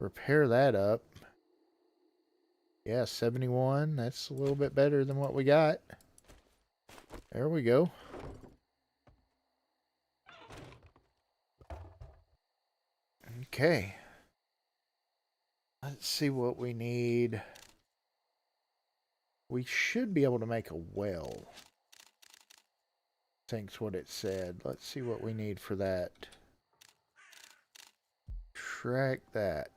repair that up. Yeah, 71. That's a little bit better than what we got. There we go. Okay. Let's see what we need. We should be able to make a well. I think's what it said. Let's see what we need for that. Track that.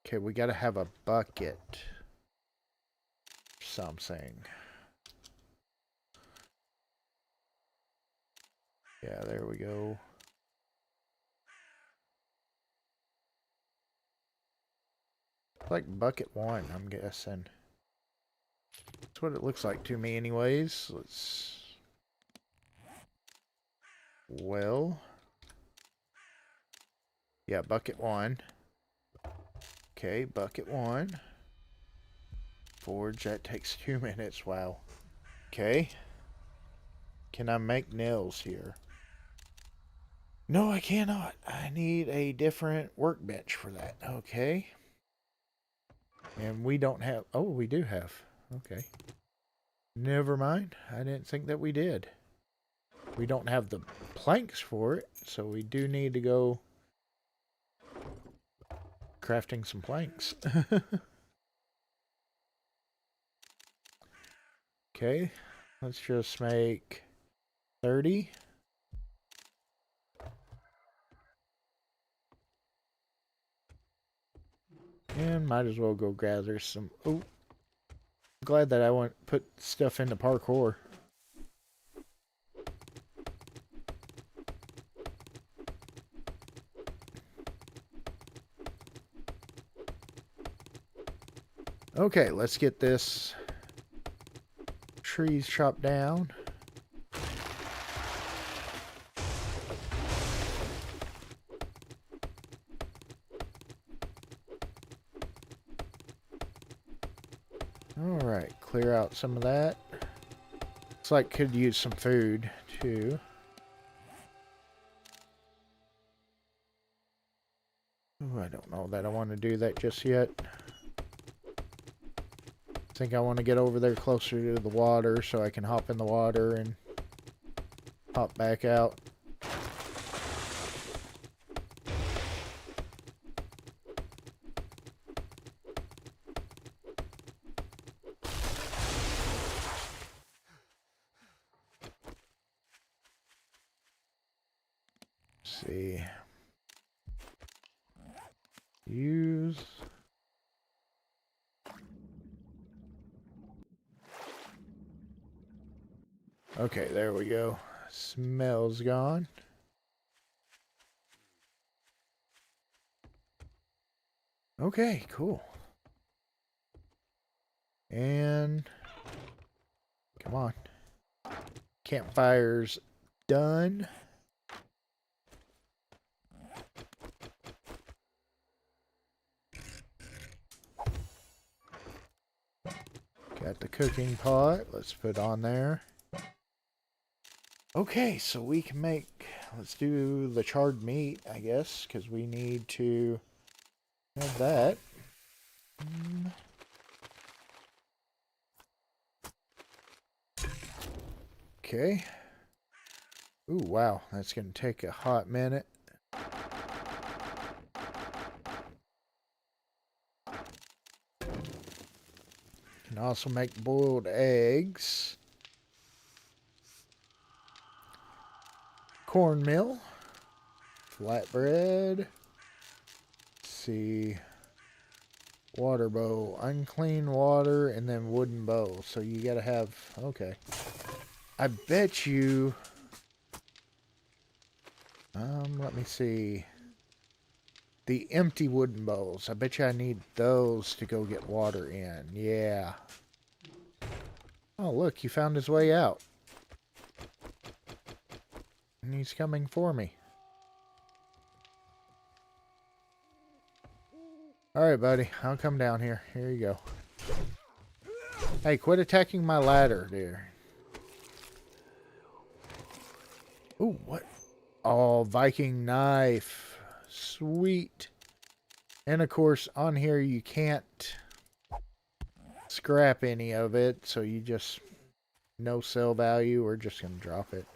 Okay, we gotta have a bucket. Something. Yeah, there we go. Like bucket 1, I'm guessing. That's what it looks like to me anyways. Let's... Well... Yeah, bucket 1. Okay, bucket 1. Forge, that takes 2 minutes. Wow. Okay. Can I make nails here? No, I cannot. I need a different workbench for that. Okay. And we don't have... Oh, we do have. Okay. Never mind. I didn't think that we did. We don't have the planks for it, so we do need to go crafting some planks. Okay. Let's just make 30. And might as well go gather some... Oh. Glad that I put stuff into parkour. Okay, let's get this trees chopped down. Alright, clear out some of that. Looks like could use some food too. Ooh, I don't know that I want to do that just yet. I think I want to get over there closer to the water so I can hop in the water and hop back out. See. Use. Okay, there we go. Smell's gone. Okay, cool. And come on. Campfire's done. Got the cooking pot. Let's put on there. Okay, so we can make... Let's do the charred meat, I guess, because we need to have that. Okay. Ooh, wow. That's going to take a hot minute. Can also make boiled eggs. Cornmeal. Flatbread. Let's see. Water bowl. Unclean water and then wooden bowl. So you got to have... Okay. I bet you... let me see. The empty wooden bowls. I bet you I need those to go get water in. Yeah. Oh, look. He found his way out. And he's coming for me. Alright, buddy. I'll come down here. Here you go. Hey, quit attacking my ladder, dear. Ooh, what? Oh, Viking knife. Sweet. And of course, on here you can't scrap any of it, so you just... No sell value. We're just going to drop it.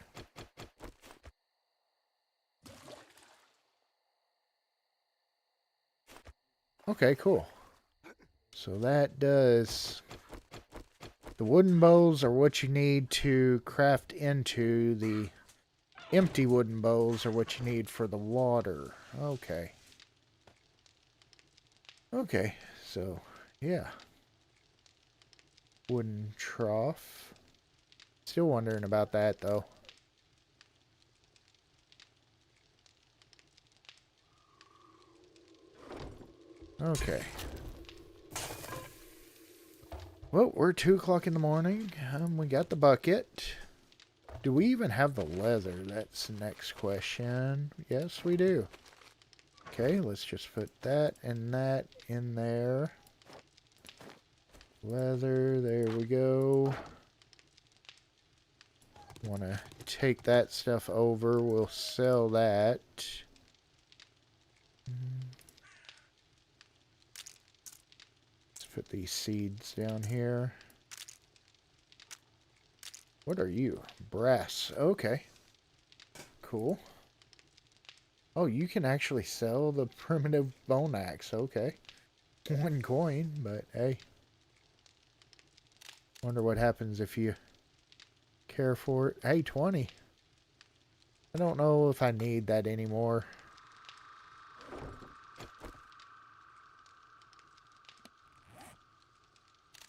Okay, cool. So that does... The wooden bowls are what you need to craft into. The empty wooden bowls are what you need for the water. Okay. Okay, so, yeah. Wooden trough. Still wondering about that, though. Okay. Well, we're 2 o'clock in the morning. We got the bucket. Do we even have the leather? That's the next question. Yes, we do. Okay, let's just put that and that in there. Leather, there we go. Want to take that stuff over. We'll sell that. Let's put these seeds down here. What are you? Brass. Okay. Cool. Oh, you can actually sell the primitive bone axe. Okay. 1 coin, but hey. Wonder what happens if you care for it. Hey, 20. I don't know if I need that anymore.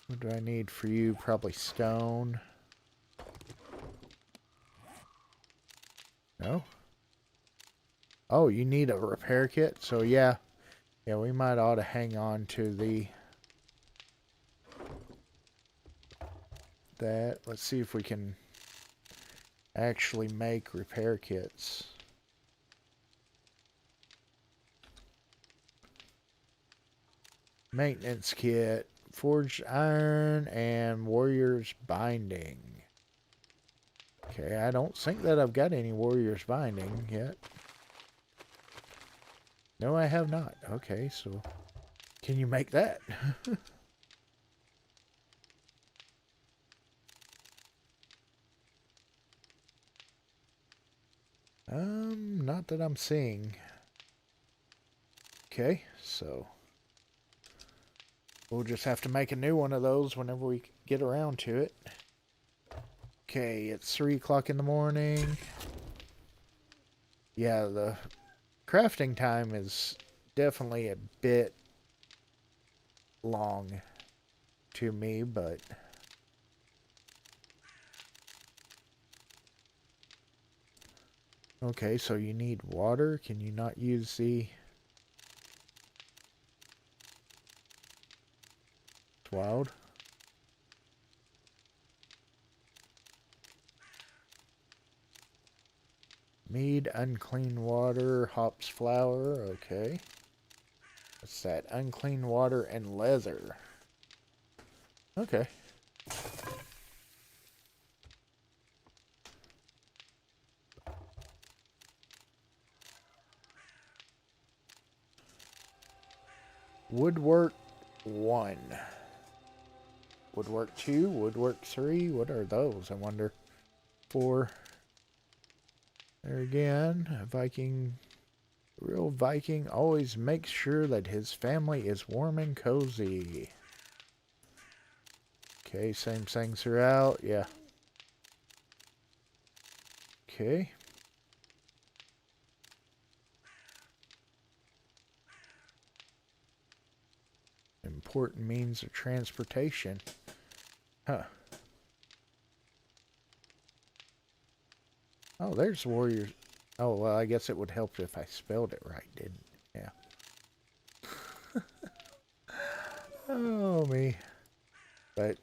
What do I need for you? Probably stone. No? Oh, you need a repair kit? So yeah. Yeah, we might ought to hang on to that. Let's see if we can actually make repair kits. Maintenance kit. Forged iron and warrior's binding. Okay, I don't think that I've got any warrior's binding yet. No, I have not. Okay, so can you make that? Not that I'm seeing. Okay, so we'll just have to make a new one of those whenever we get around to it. Okay, it's 3 o'clock in the morning. Yeah, the crafting time is definitely a bit long to me, but okay, so you need water. Can you not use the... It's wild. Mead, unclean water, hops, flour. Okay. What's that? Unclean water and leather. Okay. Woodwork 1. Woodwork 2, woodwork 3. What are those, I wonder? for. There again, a Viking, real Viking always makes sure that his family is warm and cozy. Okay, same things throughout, yeah. Okay. Important means of transportation. Huh. Oh, there's warriors. Oh, well, I guess it would help if I spelled it right, didn't it? Yeah. Oh, me. But,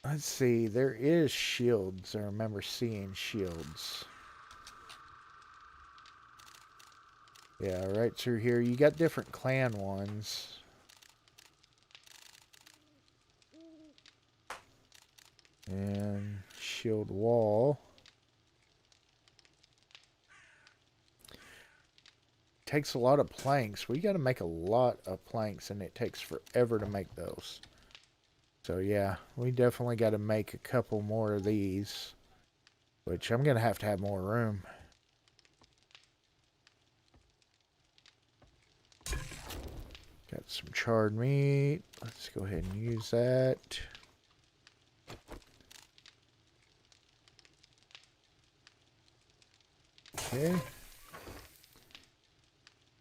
let's see. There is shields. I remember seeing shields. Yeah, right through here. You got different clan ones. And shield wall. Takes a lot of planks. We got to make a lot of planks, and it takes forever to make those. So yeah, we definitely got to make a couple more of these, which I'm going to have more room. Got some charred meat. Let's go ahead and use that. Okay.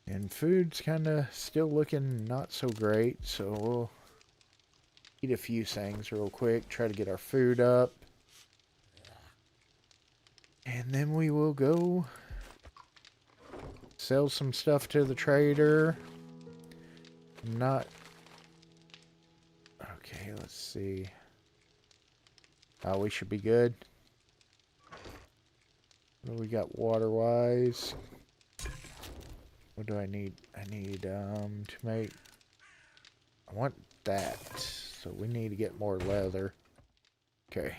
And food's kind of still looking not so great, so we'll eat a few things real quick, try to get our food up. And then we will go sell some stuff to the trader. Not... Okay, let's see. Oh, we should be good. What do we got water-wise? What do I need? I need, to make... I want that. So we need to get more leather. Okay.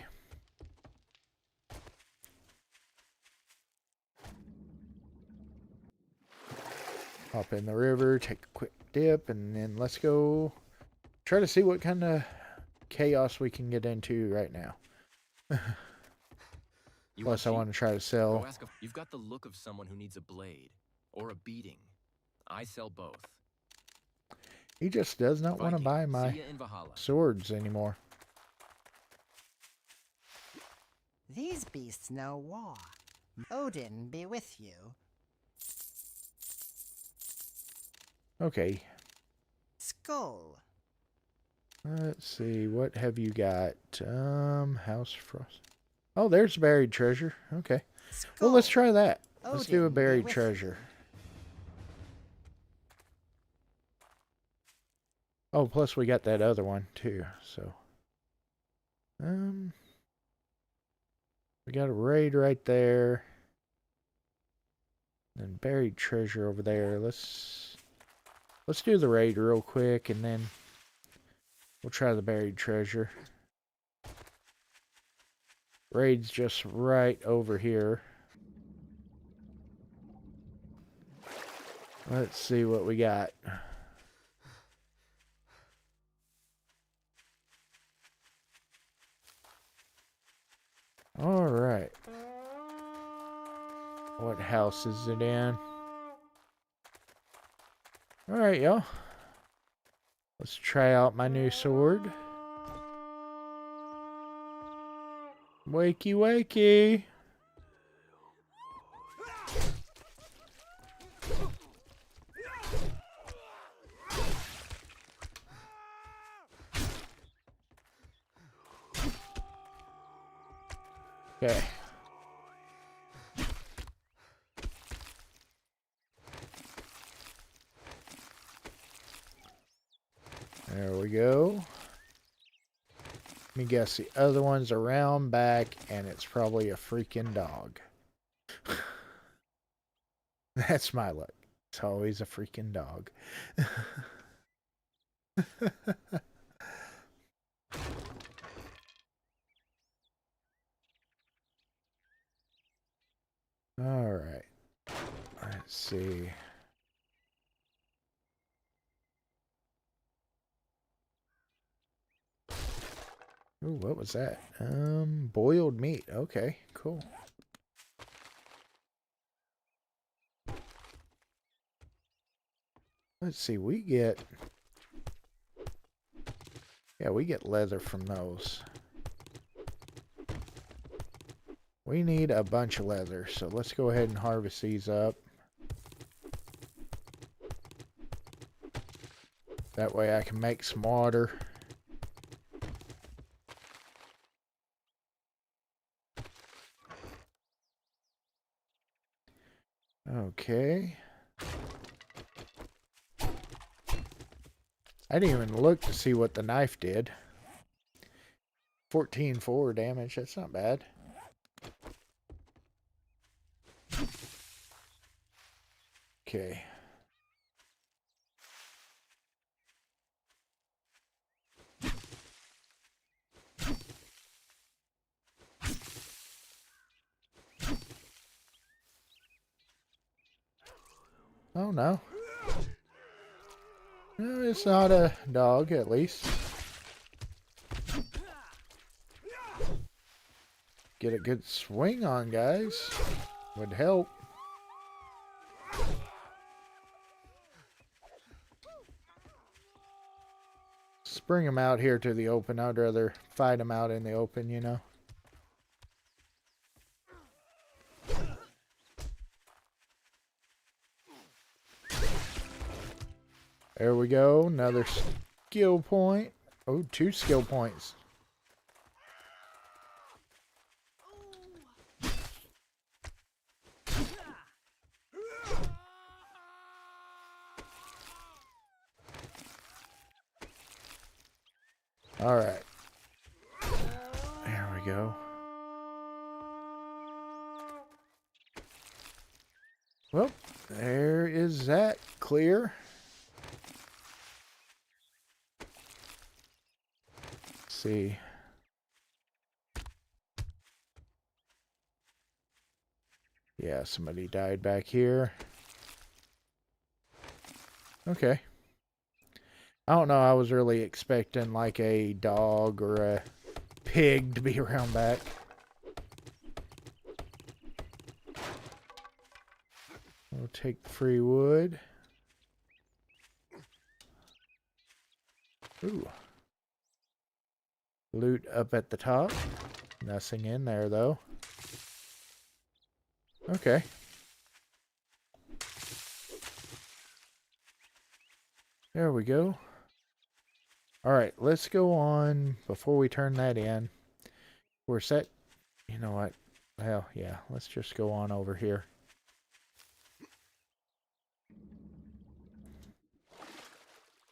Hop in the river, take a quick dip, and then let's go try to see what kind of chaos we can get into right now. Plus, I want to try to sell. You've got the look of someone who needs a blade or a beating. I sell both. He just does not want to buy my swords anymore. These beasts know war. Odin be with you. Okay. Skull. Let's see, what have you got? House frost. Oh, there's buried treasure. Okay. Well, let's try that. Let's do a buried treasure. Oh, plus we got that other one too, so. We got a raid right there. And buried treasure over there. Let's do the raid real quick, and then we'll try the buried treasure. Raid's just right over here. Let's see what we got. All right. What house is it in? All right, y'all. Let's try out my new sword. Wakey, wakey. Okay. There we go. Let me guess, the other one's around back, and it's probably a freaking dog. That's my luck. It's always a freaking dog. All right. Let's see. Ooh, what was that? Boiled meat. Okay, cool. cool. Let's see, we get leather from those. We need a bunch of leather, so let's go ahead and harvest these up. That way I can make some water. Okay. I didn't even look to see what the knife did. 14.4 damage, that's not bad. Okay. Oh no. No, it's not a dog, at least. Get a good swing on, guys. Would help. Let's bring them out here to the open. I'd rather fight them out in the open, you know. There we go. Another skill point. Oh, 2 skill points. All right. There we go. Well, there is that clear. Let's see. Yeah, somebody died back here. Okay. I don't know, I was really expecting like a dog or a pig to be around back. We'll take the free wood. Ooh. Loot up at the top. Nothing in there though. Okay. There we go. Alright, let's go on before we turn that in. We're set. You know what? Hell, yeah. Let's just go on over here.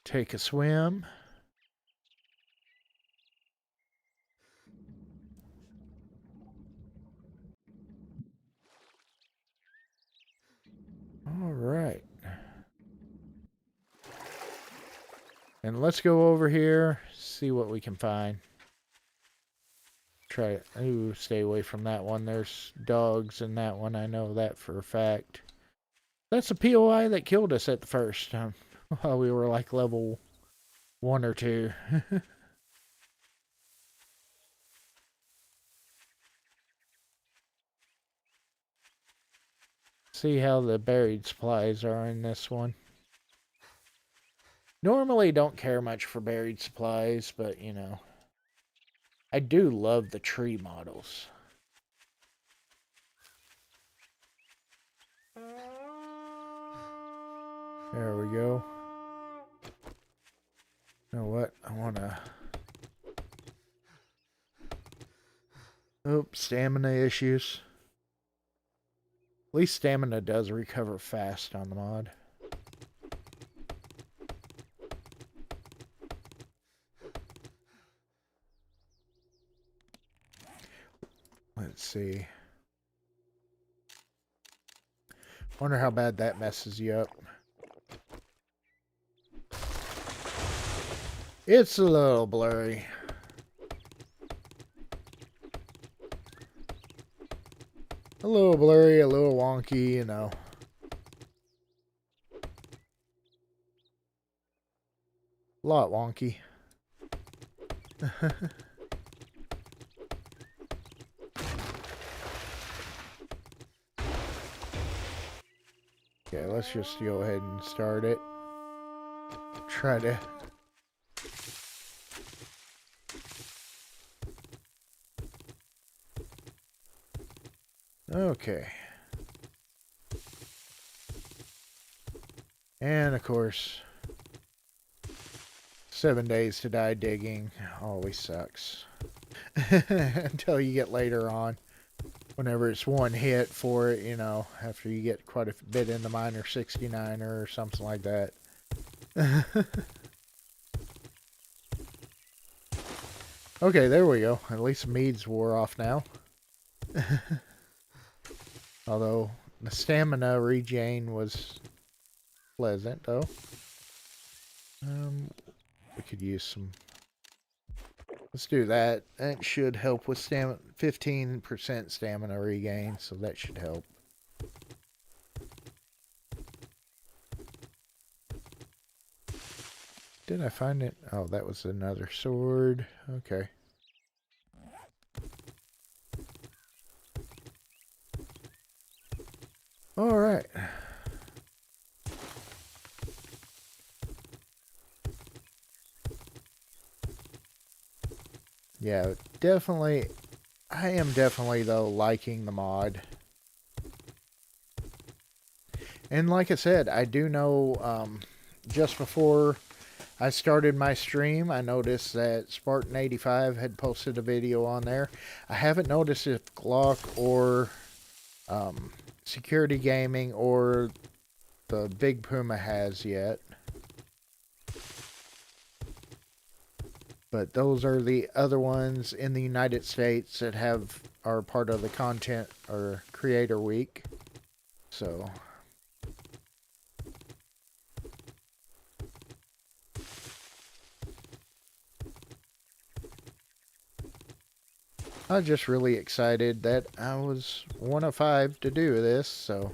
Take a swim. Alright. And let's go over here, see what we can find. Try it. Ooh, stay away from that one. There's dogs in that one. I know that for a fact. That's a POI that killed us at the first time. While we were like level 1 or 2. See how the buried supplies are in this one. Normally don't care much for buried supplies, but you know. I do love the tree models. There we go. You know what? I want to... Oops, stamina issues. At least stamina does recover fast on the mod. Let's see. Wonder how bad that messes you up. It's a little blurry. A little blurry, a little wonky, you know. A lot wonky. Okay, let's just go ahead and start it. Try to... Okay. And of course, 7 days to die digging always sucks. Until you get later on. Whenever it's one hit for it, you know, after you get quite a bit in the miner 69er or something like that. Okay, there we go. At least the meads wore off now. Although the stamina regain was pleasant, though. We could use some. Let's do that. That should help with 15% stamina regain, so that should help. Did I find it? Oh, that was another sword. Okay. All right. Yeah, definitely. I am definitely, though, liking the mod. And like I said, I do know, just before I started my stream, I noticed that Spartan85 had posted a video on there. I haven't noticed if Glock or Security Gaming or the Big Puma has yet. But those are the other ones in the United States that are part of the content or creator week. So I was just really excited that I was one of 5 to do this, so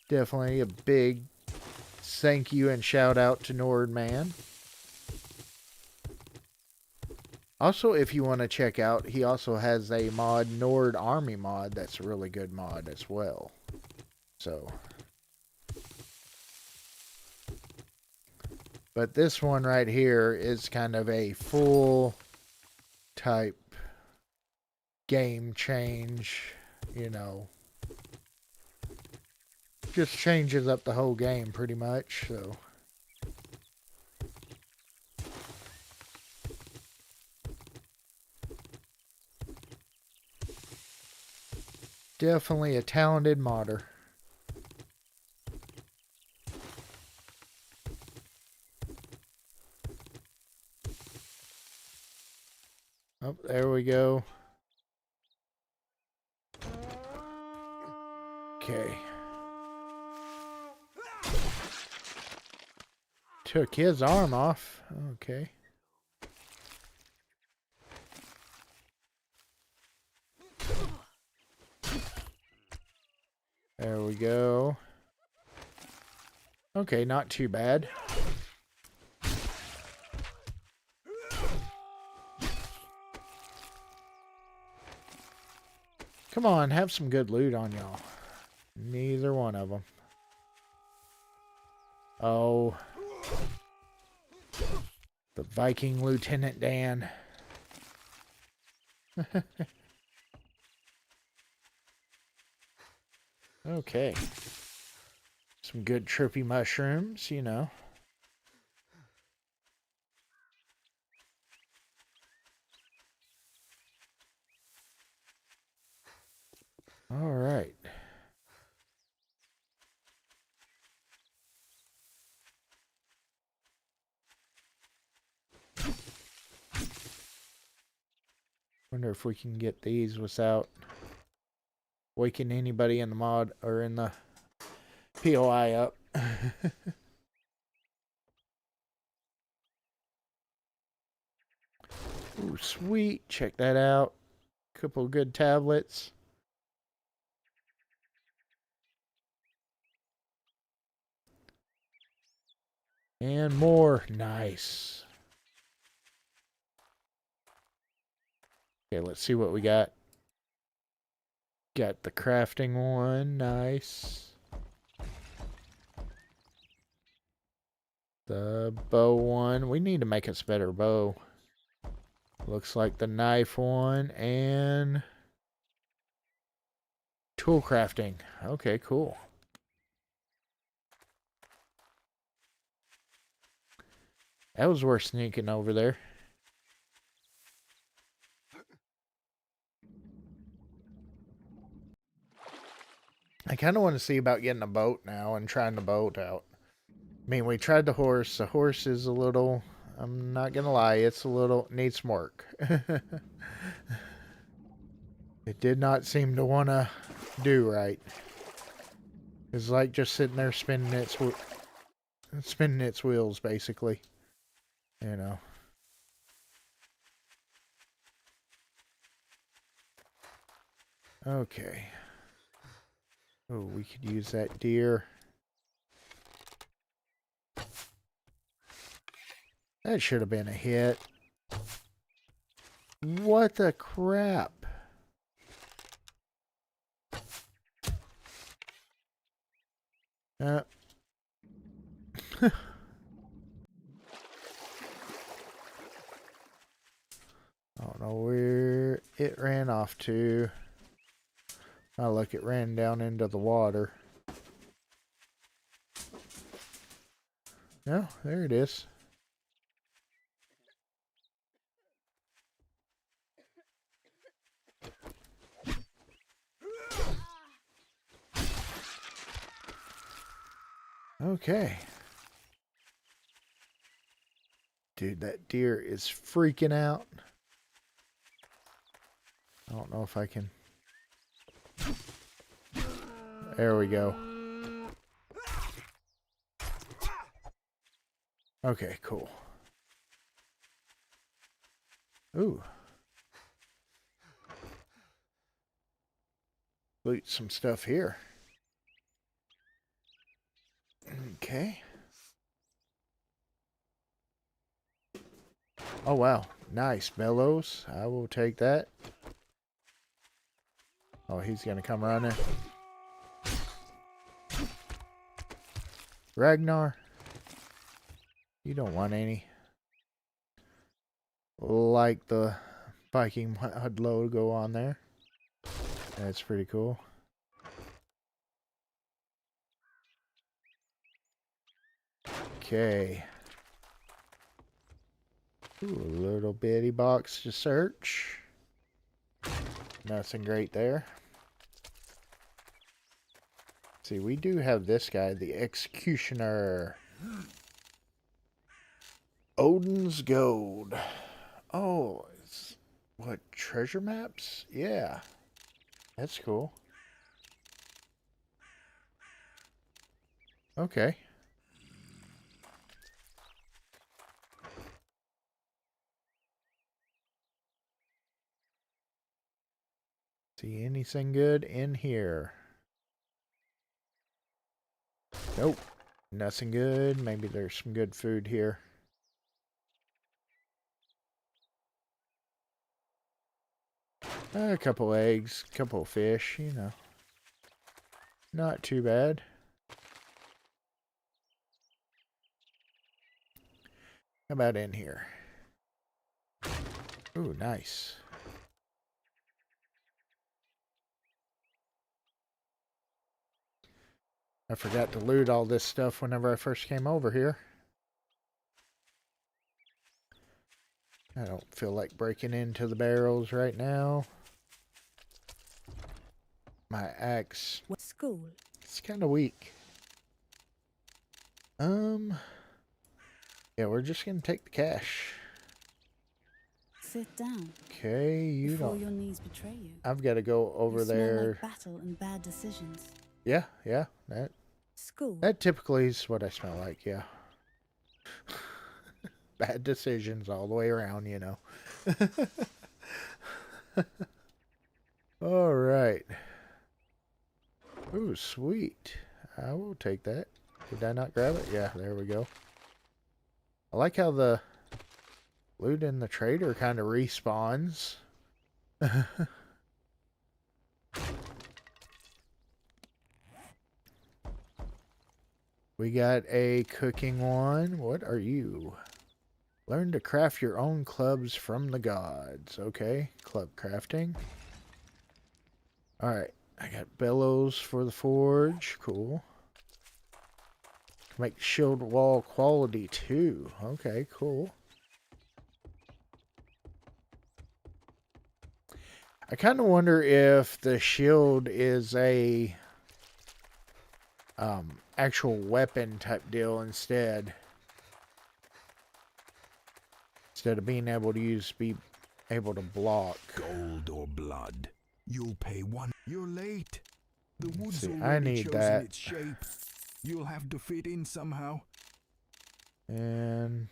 definitely a big thank you and shout out to NORDMANN. Also, if you want to check out, he also has a mod, Nord Army mod, that's a really good mod as well. So, but this one right here is kind of a full type game change, you know. Just changes up the whole game pretty much, so. Definitely a talented modder. Oh, there we go. Okay. Took his arm off. Okay. There we go. Okay, not too bad. Come on, have some good loot on y'all. Neither one of them. Oh. The Viking Lieutenant Dan. Okay. Some good trippy mushrooms, you know. All right. Wonder if we can get these without waking anybody in the mod or in the POI up. Ooh, sweet. Check that out. Couple of good tablets. And more. Nice. Okay, let's see what we got. Got the crafting one. Nice. The bow one. We need to make us a better bow. Looks like the knife one and tool crafting. Okay, cool. That was worth sneaking over there. I kind of want to see about getting a boat now and trying the boat out. I mean, we tried the horse. The horse is a little, I'm not going to lie, it's a little, needs some work. It did not seem to want to do right. It's like just sitting there spinning its wheels, basically. You know. Okay. Oh, we could use that deer. That should have been a hit. What the crap? I don't know where it ran off to. Oh, look, it ran down into the water. No, there it is. Okay. Dude, that deer is freaking out. I don't know if I can. There we go. Okay, cool. Ooh. Loot some stuff here. Okay. Oh, wow. Nice. Bellows. I will take that. Oh, he's going to come running. Ragnar. You don't want any. Like the Viking Mod logo on there. That's pretty cool. Okay. Ooh, a little bitty box to search. Nothing great there. See, we do have this guy, the Executioner. Odin's Gold. Oh, it's, what, treasure maps? Yeah. That's cool. Okay. See anything good in here? Nope. Nothing good. Maybe there's some good food here. A couple eggs, couple fish, you know. Not too bad. How about in here? Ooh, nice. I forgot to loot all this stuff whenever I first came over here. I don't feel like breaking into the barrels right now. My axe. What school? It's kind of weak. Yeah, we're just gonna take the cash. Sit down. Okay, you before don't. your knees betray you. I've got to go over you smell there. like battle and bad decisions. Yeah, School. that typically is what I smell like. Yeah. Bad decisions all the way around, you know. All right. Ooh, sweet. I will take that. Did I not grab it? Yeah, there we go. I like how the loot in the trader kind of respawns. We got a cooking one. What are you? Learn to craft your own clubs from the gods. Okay, club crafting. Alright, I got bellows for the forge. Cool. Make shield wall quality too. Okay, cool. I kind of wonder if the shield is a actual weapon type deal instead of being able to be able to block. Gold or blood. You'll pay one. You're late. The wood's See, already I need chosen that. its shape. You'll have to fit in somehow. And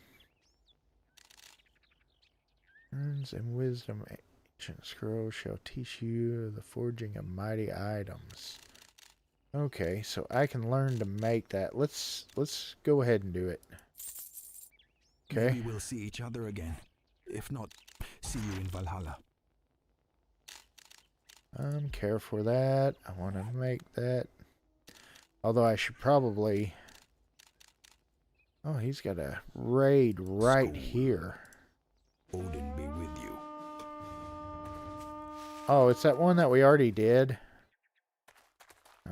Runes and wisdom, ancient scrolls shall teach you the forging of mighty items. Okay, so I can learn to make that. Let's go ahead and do it. Okay. Maybe we'll see each other again. If not, see you in Valhalla. Care for that. I want to make that. Although I should probably... Oh, he's got a raid right Skull. here. Odin be with you. Oh, it's that one that we already did.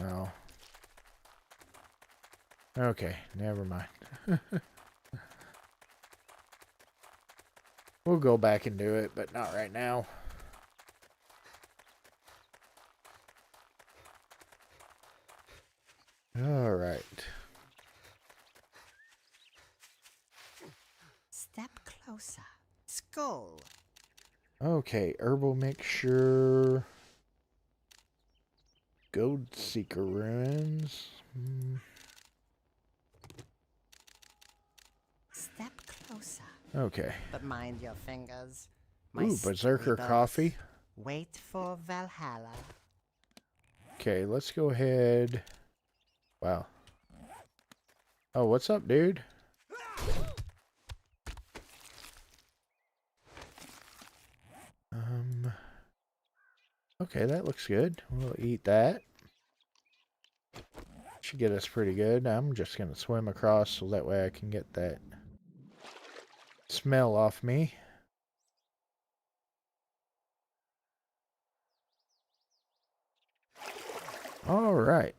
Oh. Okay, never mind. We'll go back and do it, but not right now. All right. Step closer. Skull. Okay, herbal mixture. Gold Seeker ruins. Step closer. Okay. But mind your fingers. Ooh, Berserker story coffee. buffs. Wait for Valhalla. Okay, let's go ahead. Wow. Oh, what's up, dude? Okay, that looks good. We'll eat that. Should get us pretty good. I'm just gonna swim across so that way I can get that smell off me. All right.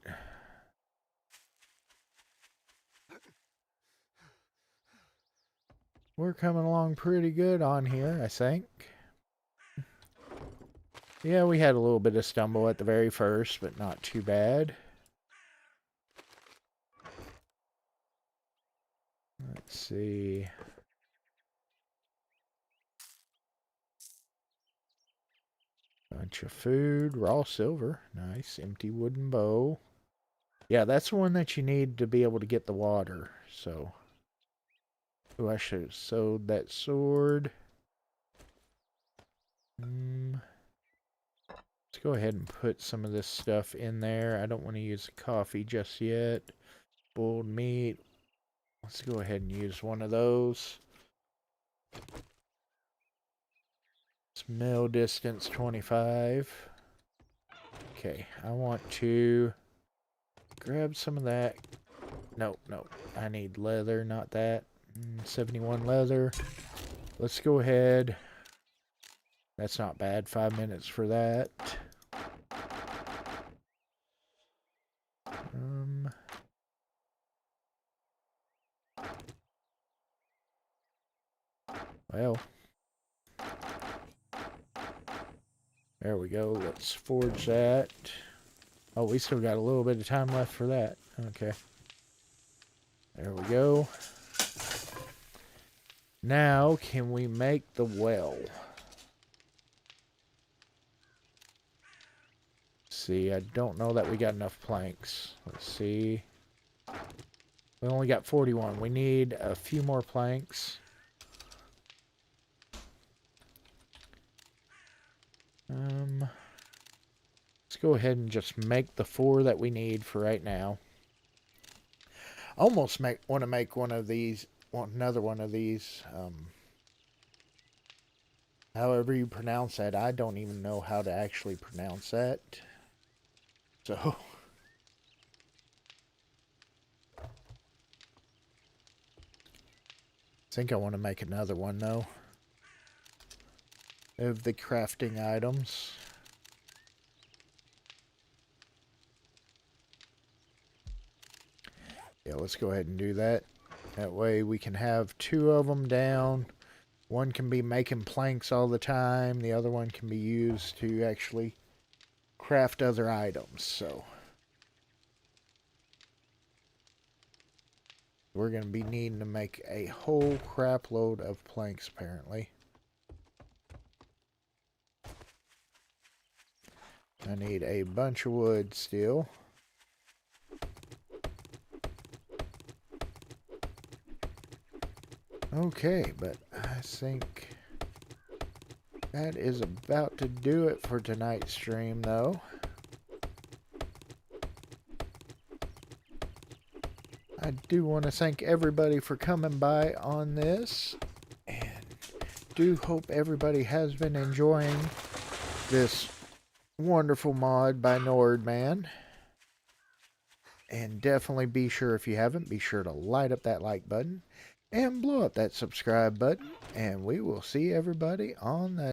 We're coming along pretty good on here, I think. Yeah, we had a little bit of stumble at the very first, but not too bad. Let's see. Bunch of food, raw silver. Nice. Empty wooden bow. Yeah, that's the one that you need to be able to get the water. So, oh, I should have sewed that sword. Let's go ahead and put some of this stuff in there. I don't want to use the coffee just yet. Boiled meat. Let's go ahead and use one of those. Smell distance 25. Okay, I want to grab some of that. No, I need leather, not that. 71 leather. Let's go ahead. That's not bad. 5 minutes for that. Well, there we go. Let's forge that. Oh, we still got a little bit of time left for that. Okay. There we go. Now, can we make the well? See, I don't know that we got enough planks. Let's see. We only got 41. We need a few more planks. Let's go ahead and just make the 4 that we need for right now. Almost want to make one of these, another one of these. However you pronounce that, I don't even know how to actually pronounce that. So, think I want to make another one though. Of the crafting items. Yeah, let's go ahead and do that. That way we can have 2 of them down. One can be making planks all the time. The other one can be used to actually craft other items. So we're going to be needing to make a whole crap load of planks apparently. I need a bunch of wood still. Okay, but I think that is about to do it for tonight's stream, though. I do want to thank everybody for coming by on this, and do hope everybody has been enjoying this wonderful mod by NORDMANN. And definitely be sure, if you haven't, be sure to light up that like button and blow up that subscribe button, and we will see everybody on the